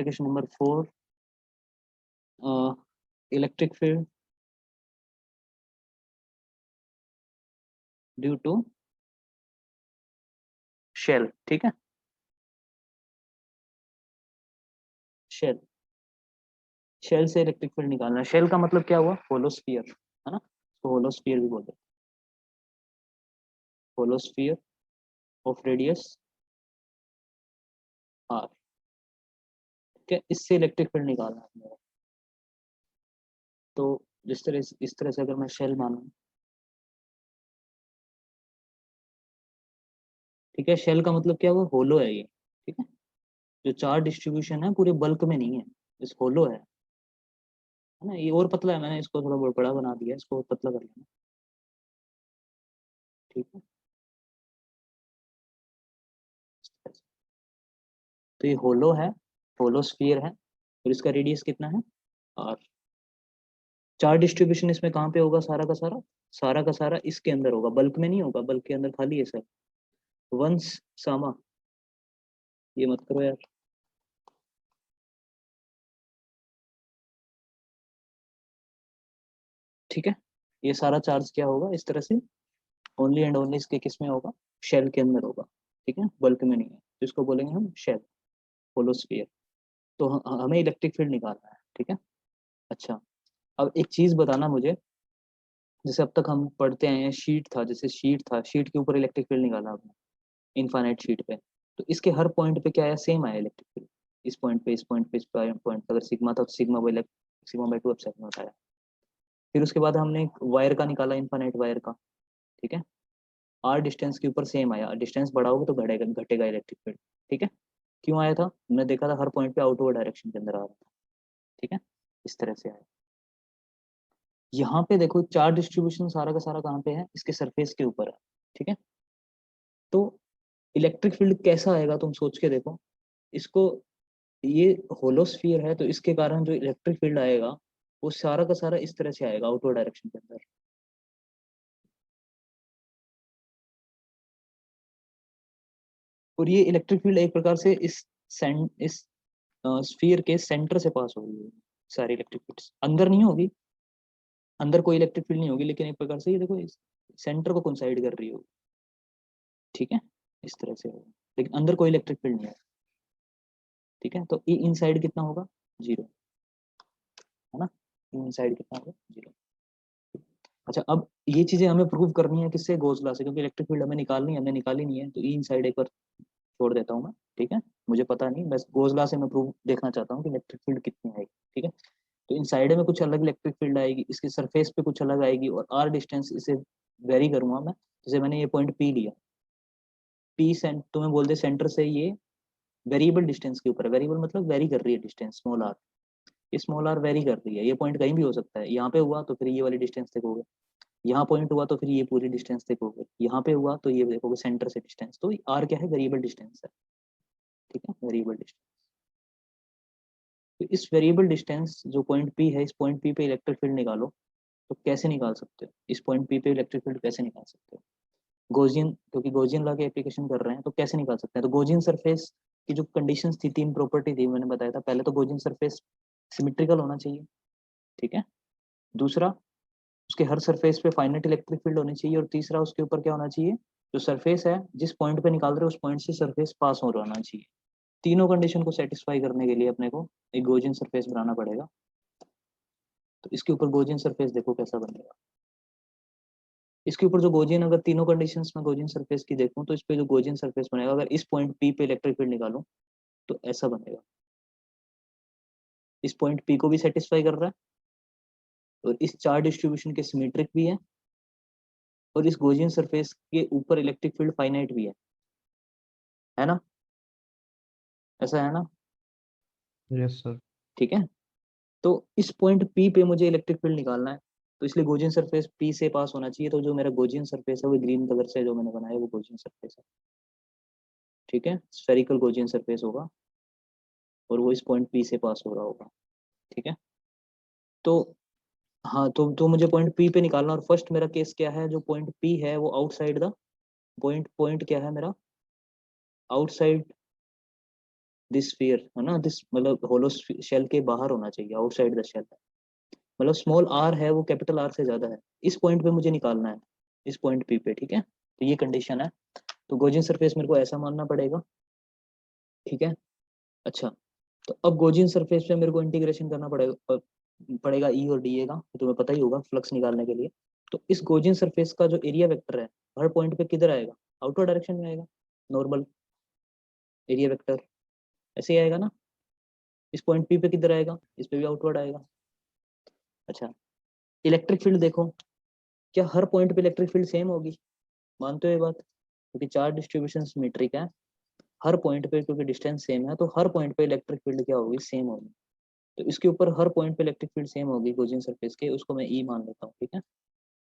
Application number 4, electric field due to shell. ठीक है, shell, shell से इलेक्ट्रिक फील्ड निकालना है। शेल का मतलब क्या हुआ? होलो स्फीयर, है ना, तो होलो स्फीयर भी बोलते हैं, hollow sphere of radius R. ठीक है, इससे इलेक्ट्रिक फील्ड निकालना है मेरा। तो इस तरह से अगर मैं शेल मानूं, ठीक है, शेल का मतलब क्या हुआ? होलो है ये। ठीक है, जो चार्ज डिस्ट्रीब्यूशन है पूरे बल्क में नहीं है, इस होलो है ना। ये और पतला है, मैंने इसको थोड़ा बहुत बड़ा बना दिया, इसको और पतला कर लेना। ठीक है, तो ये होलो है, होलो स्फीयर है, और इसका रेडियस कितना है? और चार्ज डिस्ट्रीब्यूशन इसमें कहाँ पे होगा? सारा का सारा, सारा का सारा इसके अंदर होगा, बल्क में नहीं होगा, बल्क के अंदर खाली है सर। वंस सामा, ये मत करो यार। ठीक है, ये सारा चार्ज क्या होगा इस तरह से? ओनली एंड ओनली इसके किस में होगा? शेल के अंदर होगा। ठीक है, बल्क में नहीं है, तो इसको बोलेंगे हम शेल, होलो स्फीयर। तो हमें इलेक्ट्रिक फील्ड निकालना है। ठीक है, अच्छा, अब एक चीज बताना मुझे, जैसे अब तक हम पढ़ते आए हैं, शीट था, जैसे शीट था, शीट के ऊपर इलेक्ट्रिक फील्ड निकाला आपने, इनफाइनाइट शीट पे, तो इसके हर पॉइंट पे क्या आया? सेम आया इलेक्ट्रिक फील्ड। इस पॉइंट पे, इस पॉइंट पे, इस पॉइंट पे अगर सिग्मा था तो sigma by sigma by 2 epsilon not आया। फिर उसके बाद हमने एक वायर का निकाला, इनफाइनाइट वायर का। ठीक है, आर डिस्टेंस के ऊपर सेम आया, डिस्टेंस बढ़ाओगे तो घटेगा, घटेगा इलेक्ट्रिक फील्ड। ठीक है, क्यों आया था? हमने देखा था हर पॉइंट पे आउटवर्ड डायरेक्शन के अंदर आ रहा था। ठीक है, इस तरह से आया। यहाँ पे देखो चार्ज डिस्ट्रीब्यूशन सारा का सारा कहाँ पे है? इसके सरफेस के ऊपर है। ठीक है, तो इलेक्ट्रिक फील्ड कैसा आएगा तुम सोच के देखो इसको। ये होलोस्फीयर है, तो इसके कारण जो इलेक्ट्रिक फील्ड आएगा वो सारा का सारा इस तरह से आएगा, आउटवर्ड डायरेक्शन के अंदर। और ये इलेक्ट्रिक फील्ड एक प्रकार से इस स्फीयर के सेंटर से पास होगी। सारी इलेक्ट्रिक फील्ड अंदर नहीं होगी, अंदर कोई इलेक्ट्रिक फील्ड नहीं होगी, लेकिन एक प्रकार से ये देखो इस सेंटर को कोइंसाइड कर रही होगी। ठीक है, इस तरह से होगा, लेकिन अंदर कोई इलेक्ट्रिक फील्ड नहीं है। ठीक है, तो ई इन साइड कितना होगा? 0, है ना, ई इन साइड कितना होगा? 0। अच्छा, अब ये चीजें हमें प्रूव करनी है किससे? गोसला से, क्योंकि इलेक्ट्रिक फील्ड हमें निकालनी है, हमने निकाली नहीं है, तो ई इन साइड एक बार छोड़ देता हूँ मैं। ठीक है, मुझे पता नहीं, बस गोसला से मैं प्रूव देखना चाहता हूँ कि इलेक्ट्रिक फील्ड कितनी आएगी। ठीक है, तो इन साइड में कुछ अलग इलेक्ट्रिक फील्ड आएगी, इसकी सरफेस पे कुछ अलग आएगी, और आर डिस्टेंस इसे वेरी करूंगा मैं। जैसे मैंने ये पॉइंट पी लिया, पी सेंट तुम्हें बोल दे सेंटर से ये वेरिएबल डिस्टेंस के ऊपर है, वेरिएबल मतलब वेरी कर रही है डिस्टेंस, स्मॉल आर, ये स्मॉल आर वेरी कर रही है। ये पॉइंट कहीं भी हो सकता है, यहाँ पे हुआ तो फिर ये वाली डिस्टेंस देखोगे, यहाँ पॉइंट हुआ तो फिर ये पूरी डिस्टेंस देखोगे, यहाँ पे हुआ तो ये देखोगे सेंटर से डिस्टेंस। तो आर क्या है? वेरिएबल डिस्टेंस है। ठीक है, वेरिएबल डिस्टेंस। तो इस वेरिएबल डिस्टेंस जो पॉइंट पी है, इस पॉइंट पी पे इलेक्ट्रिक फील्ड निकालो। तो कैसे निकाल सकते हो इस पॉइंट पी पे इलेक्ट्रिक फील्ड? कैसे निकाल सकते हो? गोजियन, क्योंकि गोजियन लॉ की एप्लीकेशन कर रहे हैं, तो कैसे निकाल सकते हैं? तो गोजियन सरफेस की जो कंडीशंस थी, 3 प्रॉपर्टी थी, मैंने बताया था। पहले तो गोजियन सरफेस सिमेट्रिकल होना चाहिए। ठीक है, दूसरा उसके हर सरफेस पे फाइनाइट इलेक्ट्रिक फील्ड होनी चाहिए, और तीसरा उसके ऊपर क्या होना चाहिए? जो सरफेस है जिस पॉइंट पे निकाल रहे हो उस पॉइंट से सरफेस पास हो रहना चाहिए। तीनों कंडीशन को सेटिस्फाई करने के लिए अपने को एक गोजियन सरफेस बनाना पड़ेगा। तो इसके ऊपर गोजियन सरफेस देखो कैसा बनेगा। इसके ऊपर जो गोजियन, अगर तीनों कंडीशंस में गोजियन सरफेस की देखूं, तो इस पे जो गोजियन सरफेस बनेगा, अगर इस पॉइंट पी पे इलेक्ट्रिक फील्ड निकालूं तो ऐसा बनेगा। इस पॉइंट पी को भी सेटिस्फाई कर रहा है, और इस चार्ज डिस्ट्रीब्यूशन के सिमेट्रिक भी है, और इस गोजियन सरफेस के ऊपर इलेक्ट्रिक फील्ड फाइनाइट भी है ना, ऐसा है ना। Yes sir. ठीक है, तो इस पॉइंट पी पे मुझे इलेक्ट्रिक फील्ड निकालना है, तो इसलिए गोजियन सरफेस पी से पास होना चाहिए। तो जो मेरा गोजियन सरफेस है वो ग्रीन कलर से जो मैंने बनाया वो गोजियन सरफेस है। ठीक है, स्फेरिकल गोजियन सरफेस होगा, और वो इस पॉइंट पी से पास हो रहा होगा। ठीक है, तो हाँ, तो मुझे पॉइंट पी पे निकालना, और फर्स्ट मेरा केस क्या है? जो पॉइंट पी है वो आउटसाइड द पॉइंट, पॉइंट क्या है मेरा? आउटसाइड दिस स्फीयर है ना, दिस मतलब होलो शेल के बाहर होना चाहिए, आउटसाइड द शेल। मतलब स्मॉल आर है वो कैपिटल आर से ज्यादा है, इस पॉइंट पे मुझे निकालना है, इस पॉइंट पी पे, ठीक है। तो ये कंडीशन है, तो गोजियन सरफेस मेरे को ऐसा मानना पड़ेगा, ठीक है। अच्छा, तो अब गोजियन सरफेस पे मेरे को इंटीग्रेशन करना पड़ेगा ई और डी ए का, तो तुम्हें पता ही होगा फ्लक्स निकालने के लिए। तो इस गोजियन सरफेस का जो एरिया वेक्टर है हर पॉइंट पे किधर आएगा, आउटवर्ड डायरेक्शन में आएगा, नॉर्मल एरिया वेक्टर ऐसे ही आएगा ना। इस पॉइंट पी पे किधर आएगा, इस पे भी आउटवर्ड आएगा। अच्छा, इलेक्ट्रिक फील्ड देखो, क्या हर पॉइंट पे इलेक्ट्रिक फील्ड सेम होगी, मानते हो ये बात, क्योंकि चार्ज डिस्ट्रीब्यूशन सिमेट्रिक है, हर पॉइंट पे क्योंकि डिस्टेंस सेम है तो हर पॉइंट पे इलेक्ट्रिक फील्ड क्या होगी, सेम होगी। तो इसके ऊपर हर पॉइंट पे इलेक्ट्रिक फील्ड सेम होगी गोजियन सरफेस के, उसको मैं ई मान लेता हूँ, ठीक है।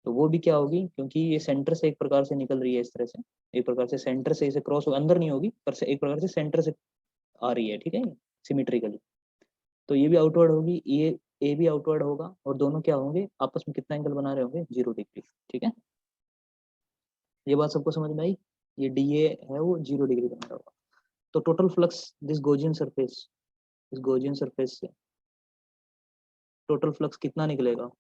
तो वो भी क्या होगी, क्योंकि ये सेंटर से एक प्रकार से निकल रही है इस तरह से, एक प्रकार से सेंटर से इसे क्रॉस अंदर नहीं होगी पर से एक प्रकार से सेंटर से आ रही है, ठीक है, सिमेट्रिकली। तो ये भी आउटवर्ड होगी, ये ए भी आउटवर्ड होगा, और दोनों क्या होंगे आपस में कितना एंगल बना रहे होंगे, 0 डिग्री, ठीक है। ये बात सबको समझ में आई, ये डी ए है वो 0 डिग्री बना रहा होगा। तो total flux this Gaussian surface, इस गोजियन सरफेस से टोटल फ्लक्स कितना निकलेगा,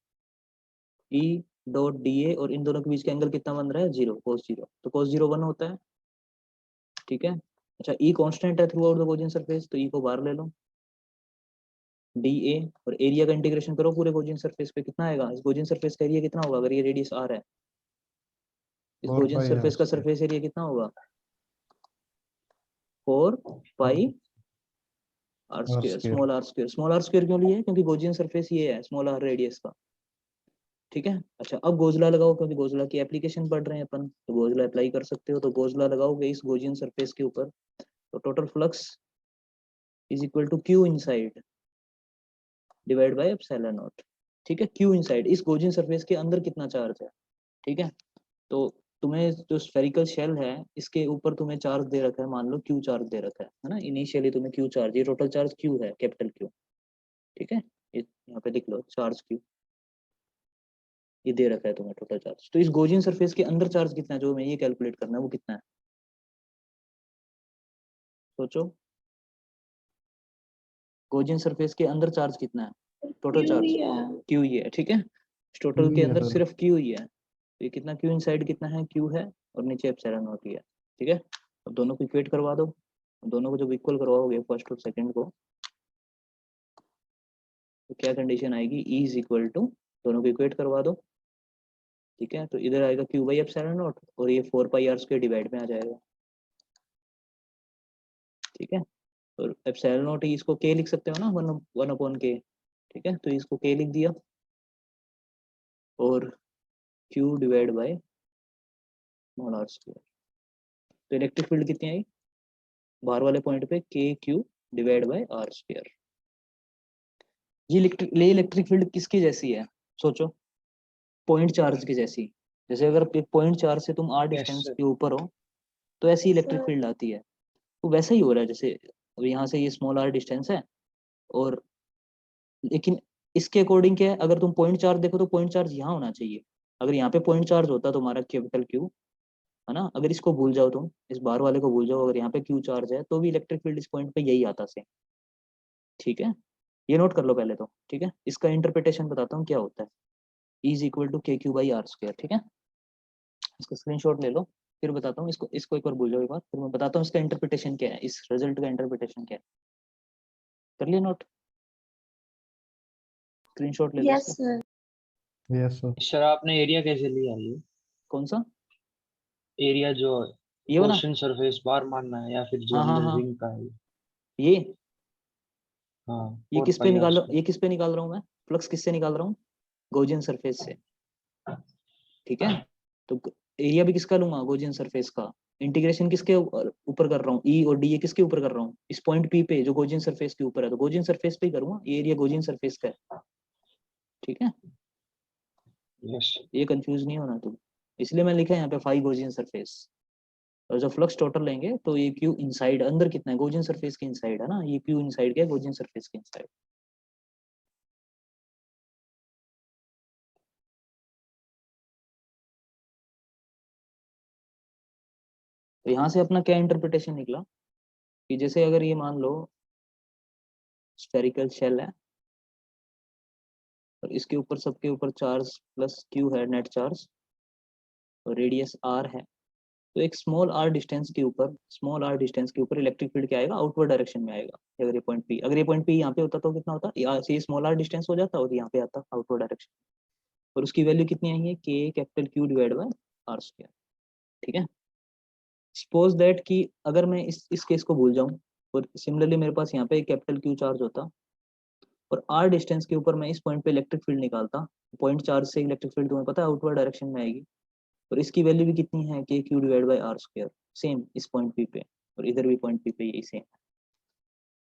ई डॉट डी ए, और इन दोनों के बीच का एंगल कितना बन रहा है, 0, cos 0, तो cos 0 1 होता है, ठीक है। अच्छा, ई कांस्टेंट है through out the Gaussian surface, तो ई को बाहर ले लो, डी ए, और एरिया का इंटीग्रेशन करो पूरे गोजियन सरफेस पे, कितना आएगा, इस गोजियन सरफेस का एरिया कितना होगा, अगर ये रेडियस आर है, इस फोर गोजियन पाई आर सरफेस का स्क्वायर। सरफेस एरिया कितना होगा, 4 pi R R square, square. Small are square क्यों लिए, क्योंकि गोजियन सरफेस ये है स्मॉल आर रेडियस का, ठीक है। अच्छा, अब गोजला लगाओ, क्योंकि गोजला की एप्लीकेशन पढ़ रहे हैं अपन, तो गोजला अप्लाई कर सकते हो, तो गोजला लगाओगे इस गोजियन सरफेस के ऊपर, तो total flux is equal to Q inside divide by epsilon naught, ठीक है। क्यू इनसाइड, इस गोजियन सरफेस के अंदर कितना चार्ज है, ठीक है। तो तुम्हें जो स्फेरिकल शेल है इसके ऊपर तुम्हें चार्ज दे रखा है, मान लो क्यू चार्ज दे रखा है ना, इनिशियली तुम्हें क्यू चार्ज, ये टोटल चार्ज क्यू है, कैपिटल क्यू, ठीक है। यहाँ पे लिख लो चार्ज क्यू, ये दे रखा है तुम्हें टोटल चार्ज। तो इस गोजियन सरफेस के अंदर चार्ज कितना है, जो हमें ये कैलकुलेट करना है, वो कितना है, सोचो। गोजियन सरफेस के अंदर चार्ज कितना है, टोटल चार्ज क्यू ही है, ठीक है। टोटल क्यू के ही है अंदर सर। सिर्फ क्यू ही है, तो ये कितना क्यू इनसाइड कितना है, क्यू है, और नीचे एप्सिलॉन नॉट ही है, ठीक है। अब दोनों को इक्वेट करवा दो, दोनों को जब इक्वल करवाओगे फर्स्ट और सेकंड को, तो क्या कंडीशन आएगी, ई इज इक्वल टू, दोनों को इक्वेट करवा दो, ठीक है। तो इधर आएगा क्यू बाई एप्सिलॉन नॉट, और ये 4 पाई आर स्क्वायर डिवाइड में आ जाएगा, ठीक है। और एप्सिलॉन नॉट ही इसको के लिख सकते हो ना, वन वन अपॉन के, ठीक है। तो इसको के लिख दिया, और Q divide by small are square, तो इलेक्ट्रिक फील्ड कितनी आई बाहर वाले पॉइंट पे, k Q divide by R square. ये इलेक्ट्रिक फील्ड किसकी जैसी है, सोचो, पॉइंट चार्ज की जैसी। जैसे अगर पॉइंट चार्ज से तुम आर यस डिस्टेंस सर। के ऊपर हो तो ऐसी इलेक्ट्रिक फील्ड आती है, तो वैसा ही हो रहा है, जैसे अब यहाँ से ये स्मॉल आर डिस्टेंस है, और लेकिन इसके अकॉर्डिंग क्या है, अगर तुम पॉइंट चार्ज देखो तो पॉइंट चार्ज यहाँ होना चाहिए, अगर यहाँ पे पॉइंट चार्ज होता तुम्हारा कैपिटल क्यू, है ना, अगर इसको भूल जाओ तुम, इस बार वाले को भूल जाओ, अगर यहाँ पे क्यू चार्ज है तो भी इलेक्ट्रिक फील्ड इस पॉइंट पे यही आता से, ठीक है। ये नोट कर लो पहले तो, ठीक है। इसका इंटरप्रिटेशन बताता हूँ क्या होता है, E is equal to k Q by r square, ठीक है। इसका स्क्रीनशॉट ले लो, फिर बताता हूँ, इसको इसको एक बार भूल जाओ एक बार, फिर मैं बताता हूँ इसका इंटरप्रिटेशन क्या है, इस रिजल्ट का इंटरप्रिटेशन क्या है, कर लिया नोट, स्क्रीनशॉट ले लो यस इसका। सर। Yes sir. सर आपने एरिया कैसे लिया ये? कौन सा, एरिया जो ये वाला, ओशन सरफेस बार मारना है या फिर जो हाँ हाँ अंदर हाँ, रिंग का है? ये हाँ, ये फोर किस पे पाई आर निकाल स्क्वायर। ये किस पे निकाल रहा हूँ मैं, फ्लक्स किससे निकाल रहा हूँ, गोजियन सरफेस से, ठीक है। तो एरिया भी किसका लूंगा, गोजियन सरफेस का, इंटीग्रेशन किसके ऊपर कर रहा हूँ, ई और डी ए किसके ऊपर कर रहा हूँ, इस पॉइंट पी पे जो गोजियन सरफेस के ऊपर है, तो गोजियन सरफेस पे ही करूंगा, ये एरिया गोजियन सरफेस का है, ठीक है। यस। ये कंफ्यूज नहीं होना तुम, इसलिए मैं लिखा है यहाँ पे फाइव गोजियन सरफेस, और जब फ्लक्स टोटल लेंगे तो ये क्यू इनसाइड अंदर कितना है, गोजियन सरफेस के इनसाइड है ना, ये क्यू इनसाइड क्या है, गोजियन सरफेस के इनसाइड। तो यहाँ से अपना क्या इंटरप्रिटेशन निकला, कि जैसे अगर ये मान लो स्फेरिकल शेल है और इसके ऊपर सबके ऊपर चार्ज प्लस क्यू है, नेट चार्ज, और रेडियस आर है, तो एक स्मॉल आर डिस्टेंस के ऊपर इलेक्ट्रिक फील्ड क्या आएगा, आउटवर्ड डायरेक्शन में आएगा। अगर ये पॉइंट पी यहाँ पे होता तो कितना होता, यहाँ से स्मॉल आर डिस्टेंस हो जाता और यहाँ पे आता आउटवर्ड डायरेक्शन, और उसकी वैल्यू कितनी आई है, k capital Q divide by R square. ठीक है, सपोज दैट कि अगर मैं इस केस को भूल जाऊं और सिमिलरली मेरे पास यहाँ पे एक कैपिटल क्यू चार्ज होता और आर डिस्टेंस के ऊपर मैं इस पॉइंट पे इलेक्ट्रिक फील्ड निकालता, पॉइंट चार्ज से इलेक्ट्रिक फील्ड तुम्हें पता है आउटवर्ड डायरेक्शन में आएगी, और इसकी वैल्यू भी कितनी है, k Q divide by R square, same इस पॉइंट पी पे और इधर भी पॉइंट पी पे यही सेम है।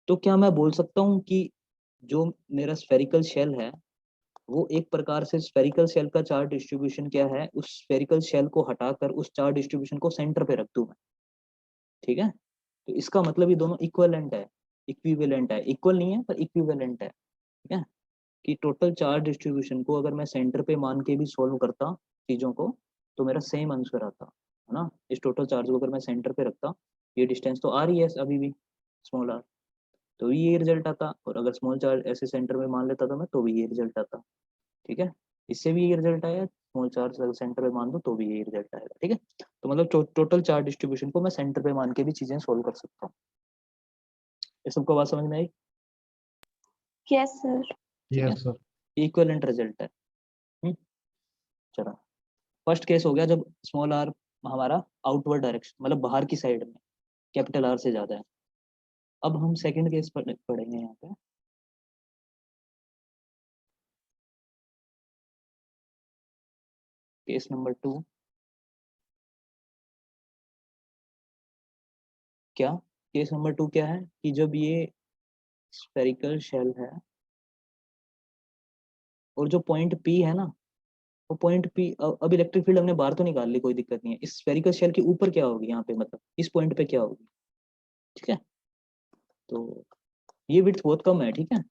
तो क्या मैं बोल सकता हूँ कि जो मेरा स्फेरिकल शेल है वो एक प्रकार से स्फेरिकल शेल का चार्ज डिस्ट्रीब्यूशन क्या है, उस स्फेरिकल शेल को हटाकर उस चार्ज डिस्ट्रीब्यूशन को सेंटर पे रख दूं मैं। ठीक है, तो इसका मतलब ये दोनों इक्विवेलेंट है, इक्वल नहीं है पर इक्विवेलेंट है। ठीक है, कि टोटल चार्ज डिस्ट्रीब्यूशन को अगर मैं सेंटर पे मान के भी सॉल्व करता चीजों को तो मेरा सेम आंसर आता है ना। इस टोटल चार्ज को अगर मैं सेंटर पे रखता, ये डिस्टेंस तो आ रही है अभी भी स्मॉल आर, तो भी ये रिजल्ट आता, और अगर स्मॉल चार्ज ऐसे सेंटर में मान लेता था मैं तो भी ये रिजल्ट आता। ठीक है, इससे भी ये रिजल्ट आया, स्मॉल चार्ज अगर सेंटर पे मान दो तो भी ये रिजल्ट आएगा। ठीक है, तो मतलब टोटल चार्ज डिस्ट्रीब्यूशन को मैं सेंटर पे मान के भी चीजें सोल्व कर सकता हूँ। ये सबको बात समझ में आई? Yes sir. ठीक है, यस सर। इक्विवेलेंट रिजल्ट है। चलो, फर्स्ट केस हो गया जब स्मॉल आर हमारा आउटवर्ड डायरेक्शन मतलब बाहर की साइड में कैपिटल आर से ज्यादा है। अब हम सेकंड केस पढ़ेंगे यहाँ पे। केस नंबर 2, क्या केस नंबर 2 क्या है कि जब ये स्फेरिकल शेल है और जो पॉइंट पी है ना, वो पॉइंट पी, अब इलेक्ट्रिक फील्ड हमने बाहर तो निकाल ली, कोई दिक्कत नहीं है, इस स्फेरिकल शेल के ऊपर क्या होगी यहाँ पे, मतलब इस पॉइंट पे क्या होगी। ठीक है, तो ये विड्थ बहुत कम है। ठीक है,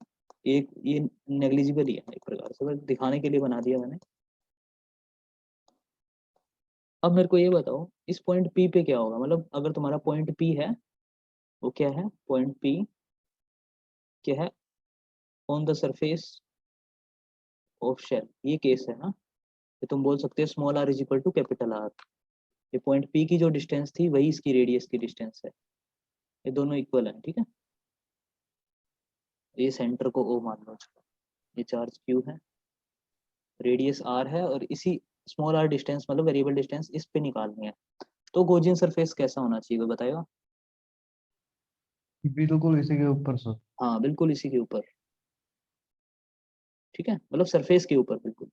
एक ये नेग्लिजिबल ही है एक प्रकार से, बस दिखाने के लिए बना दिया मैंने। अब मेरे को ये बताओ इस पॉइंट पी पे क्या होगा, मतलब अगर तुम्हारा पॉइंट पी है, वो क्या है, पॉइंट पी क्या है, on the surface of shell, ये केस है ना, ये तुम बोल सकते हो small R is equal to capital R. ये पॉइंट पी की जो डिस्टेंस थी वही इसकी रेडियस की डिस्टेंस है, ये दोनों इक्वल है। ठीक है, ये सेंटर को ओ मान लो, ये चार्ज क्यू है, रेडियस आर है, और इसी स्मॉल आर डिस्टेंस मतलब वेरिएबल डिस्टेंस इस पे निकालनी है। तो गॉसियन सरफेस कैसा होना चाहिए वो बताएगा? बिल्कुल इसी के ऊपर सर। हाँ बिल्कुल इसी के ऊपर। ठीक है, मतलब सरफेस के ऊपर बिल्कुल।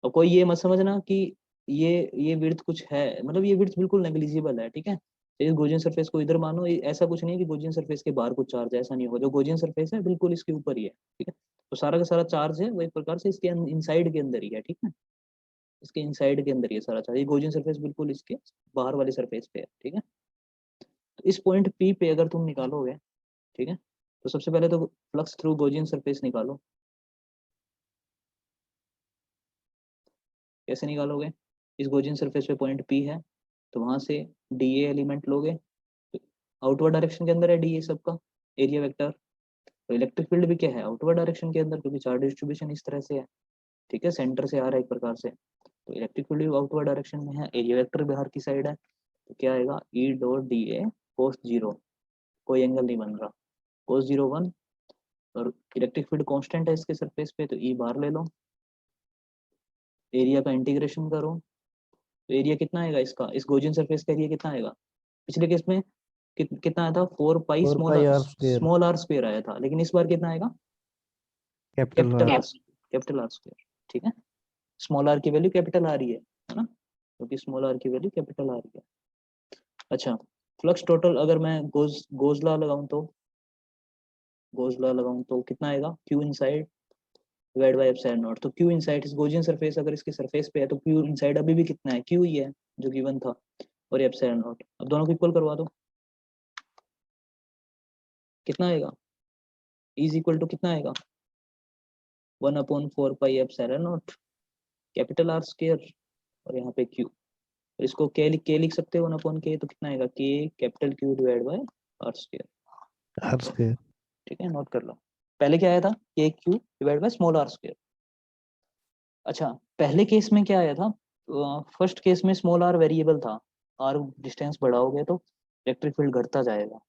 और कोई ये मत समझना कि ये विड्थ कुछ है, मतलब ये विड्थ बिल्कुल नेग्लिजिबल है। ठीक है, इस गॉसियन सरफेस को इधर मानो, ऐसा कुछ नहीं है कि गॉसियन सरफेस के बाहर कुछ चार्ज है, ऐसा नहीं होगा। जो गॉसियन सरफेस है बिल्कुल इसके ऊपर ही है। ठीक है, तो सारा का सारा चार्ज है वो एक प्रकार से इसके इनसाइड के अंदर ही है। ठीक है, इसके इनसाइड के अंदर ये सारा चार्ज, ये गॉसियन सरफेस बिल्कुल इसके बाहर वाली सरफेस पे है। ठीक है, तो इस पॉइंट पी पे अगर तुम निकालोगे, ठीक है, तो सबसे पहले तो फ्लक्स थ्रू गॉसियन सरफेस निकालो। कैसे निकालोगे, इस गॉसियन सरफेस पे पॉइंट पी है तो वहां से डी ए एलिमेंट लोगे, आउटवर्ड डायरेक्शन के अंदर है डी ए सबका एरिया वेक्टर, तो इलेक्ट्रिक फील्ड भी क्या है, आउटवर्ड डायरेक्शन के अंदर, क्योंकि चार्ज डिस्ट्रीब्यूशन इस तरह से है। ठीक है, सेंटर से आ रहा है एक प्रकार से, तो इलेक्ट्रिक फील्ड भी आउटवर्ड डायरेक्शन में है, एरिया वेक्टर बाहर की साइड है, तो क्या आएगा, ई डॉट डी ए कोस जीरो, कोई एंगल नहीं बन रहा, कोस जीरो 1, और इलेक्ट्रिक फील्ड कांस्टेंट है इसके सरफेस पे, तो ई बाहर ले लो, एरिया का इंटीग्रेशन करो, तो एरिया कितना आएगा इसका, इस गॉसियन सरफेस का एरिया कितना आएगा, पिछले केस में कितना आया था, 4 pi 4 pi r square small are square आया था, लेकिन इस बार कितना आएगा, कैपिटल कैपिटल आर स्क्वायर। ठीक है, स्मॉल आर की वैल्यू कैपिटल आ रही है ना, क्योंकि स्मॉल आर की वैल्यू कैपिटल आ रही है। अच्छा, फ्लक्स टोटल अगर मैं गोज लॉ लगाऊं तो कितना आएगा, Q inside divide by epsilon not, तो क्यू इनसाइड इस गॉसियन सरफेस अगर इसके सरफेस पे है तो क्यू इनसाइड अभी भी कितना है, क्यू ही है जो गिवन था, और एप्सिलॉन नॉट, अब दोनों को इक्वल करवा दो, कितना आएगा, इज इक्वल टू कितना आएगा, 1/4 pi epsilon not capital R square, और यहाँ पे क्यू, और इसको के लिख सकते हो 1/k, तो कितना आएगा, k capital Q divide by R square. R square. ठीक है, नोट कर लो। पहले क्या आया था, k Q divide by small are square. अच्छा, पहले केस में क्या आया था, फर्स्ट केस में स्मॉल आर वेरिएबल था, आर डिस्टेंस बढ़ाओगे तो इलेक्ट्रिक फील्ड घटता जाएगा,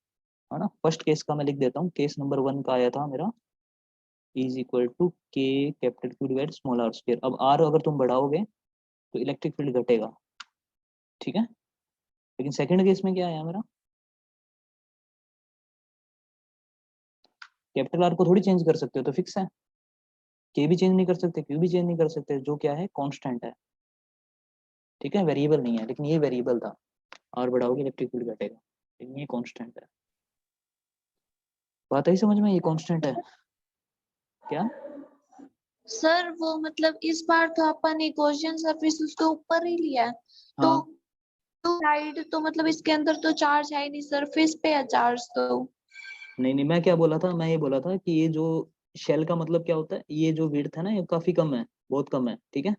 है ना। फर्स्ट केस का मैं लिख देता हूँ, केस नंबर 1 का आया था मेरा is equal to k capital Q divide small are square. अब आर अगर तुम बढ़ाओगे तो इलेक्ट्रिक फील्ड घटेगा, ठीक है। लेकिन सेकंड केस में क्या आया मेरा, कैपिटल आर को थोड़ी चेंज कर सकते हो, तो फिक्स है। के भी चेंज नहीं कर सकते, क्यू भी चेंज नहीं कर सकते, जो क्या है कांस्टेंट है, ठीक है, वेरिएबल नहीं है। लेकिन ये वेरिएबल था, आर बढ़ाओगे इलेक्ट्रिक फील्ड घटेगा, लेकिन ये कांस्टेंट है। बात आई समझ में, ये कांस्टेंट है क्या। सर वो मतलब इस बार तो अपन ने गॉसियन सरफेस उसके ऊपर ही लिया है, तो हाँ, साइड तो मतलब इसके अंदर तो चार्ज है ही नहीं, सरफेस पे है चार्ज तो। नहीं नहीं, मैं क्या बोला था, मैं ये बोला था कि ये जो शेल का मतलब क्या होता है, ये जो विड्थ है ना, ये काफी कम है, बहुत कम है, ठीक है।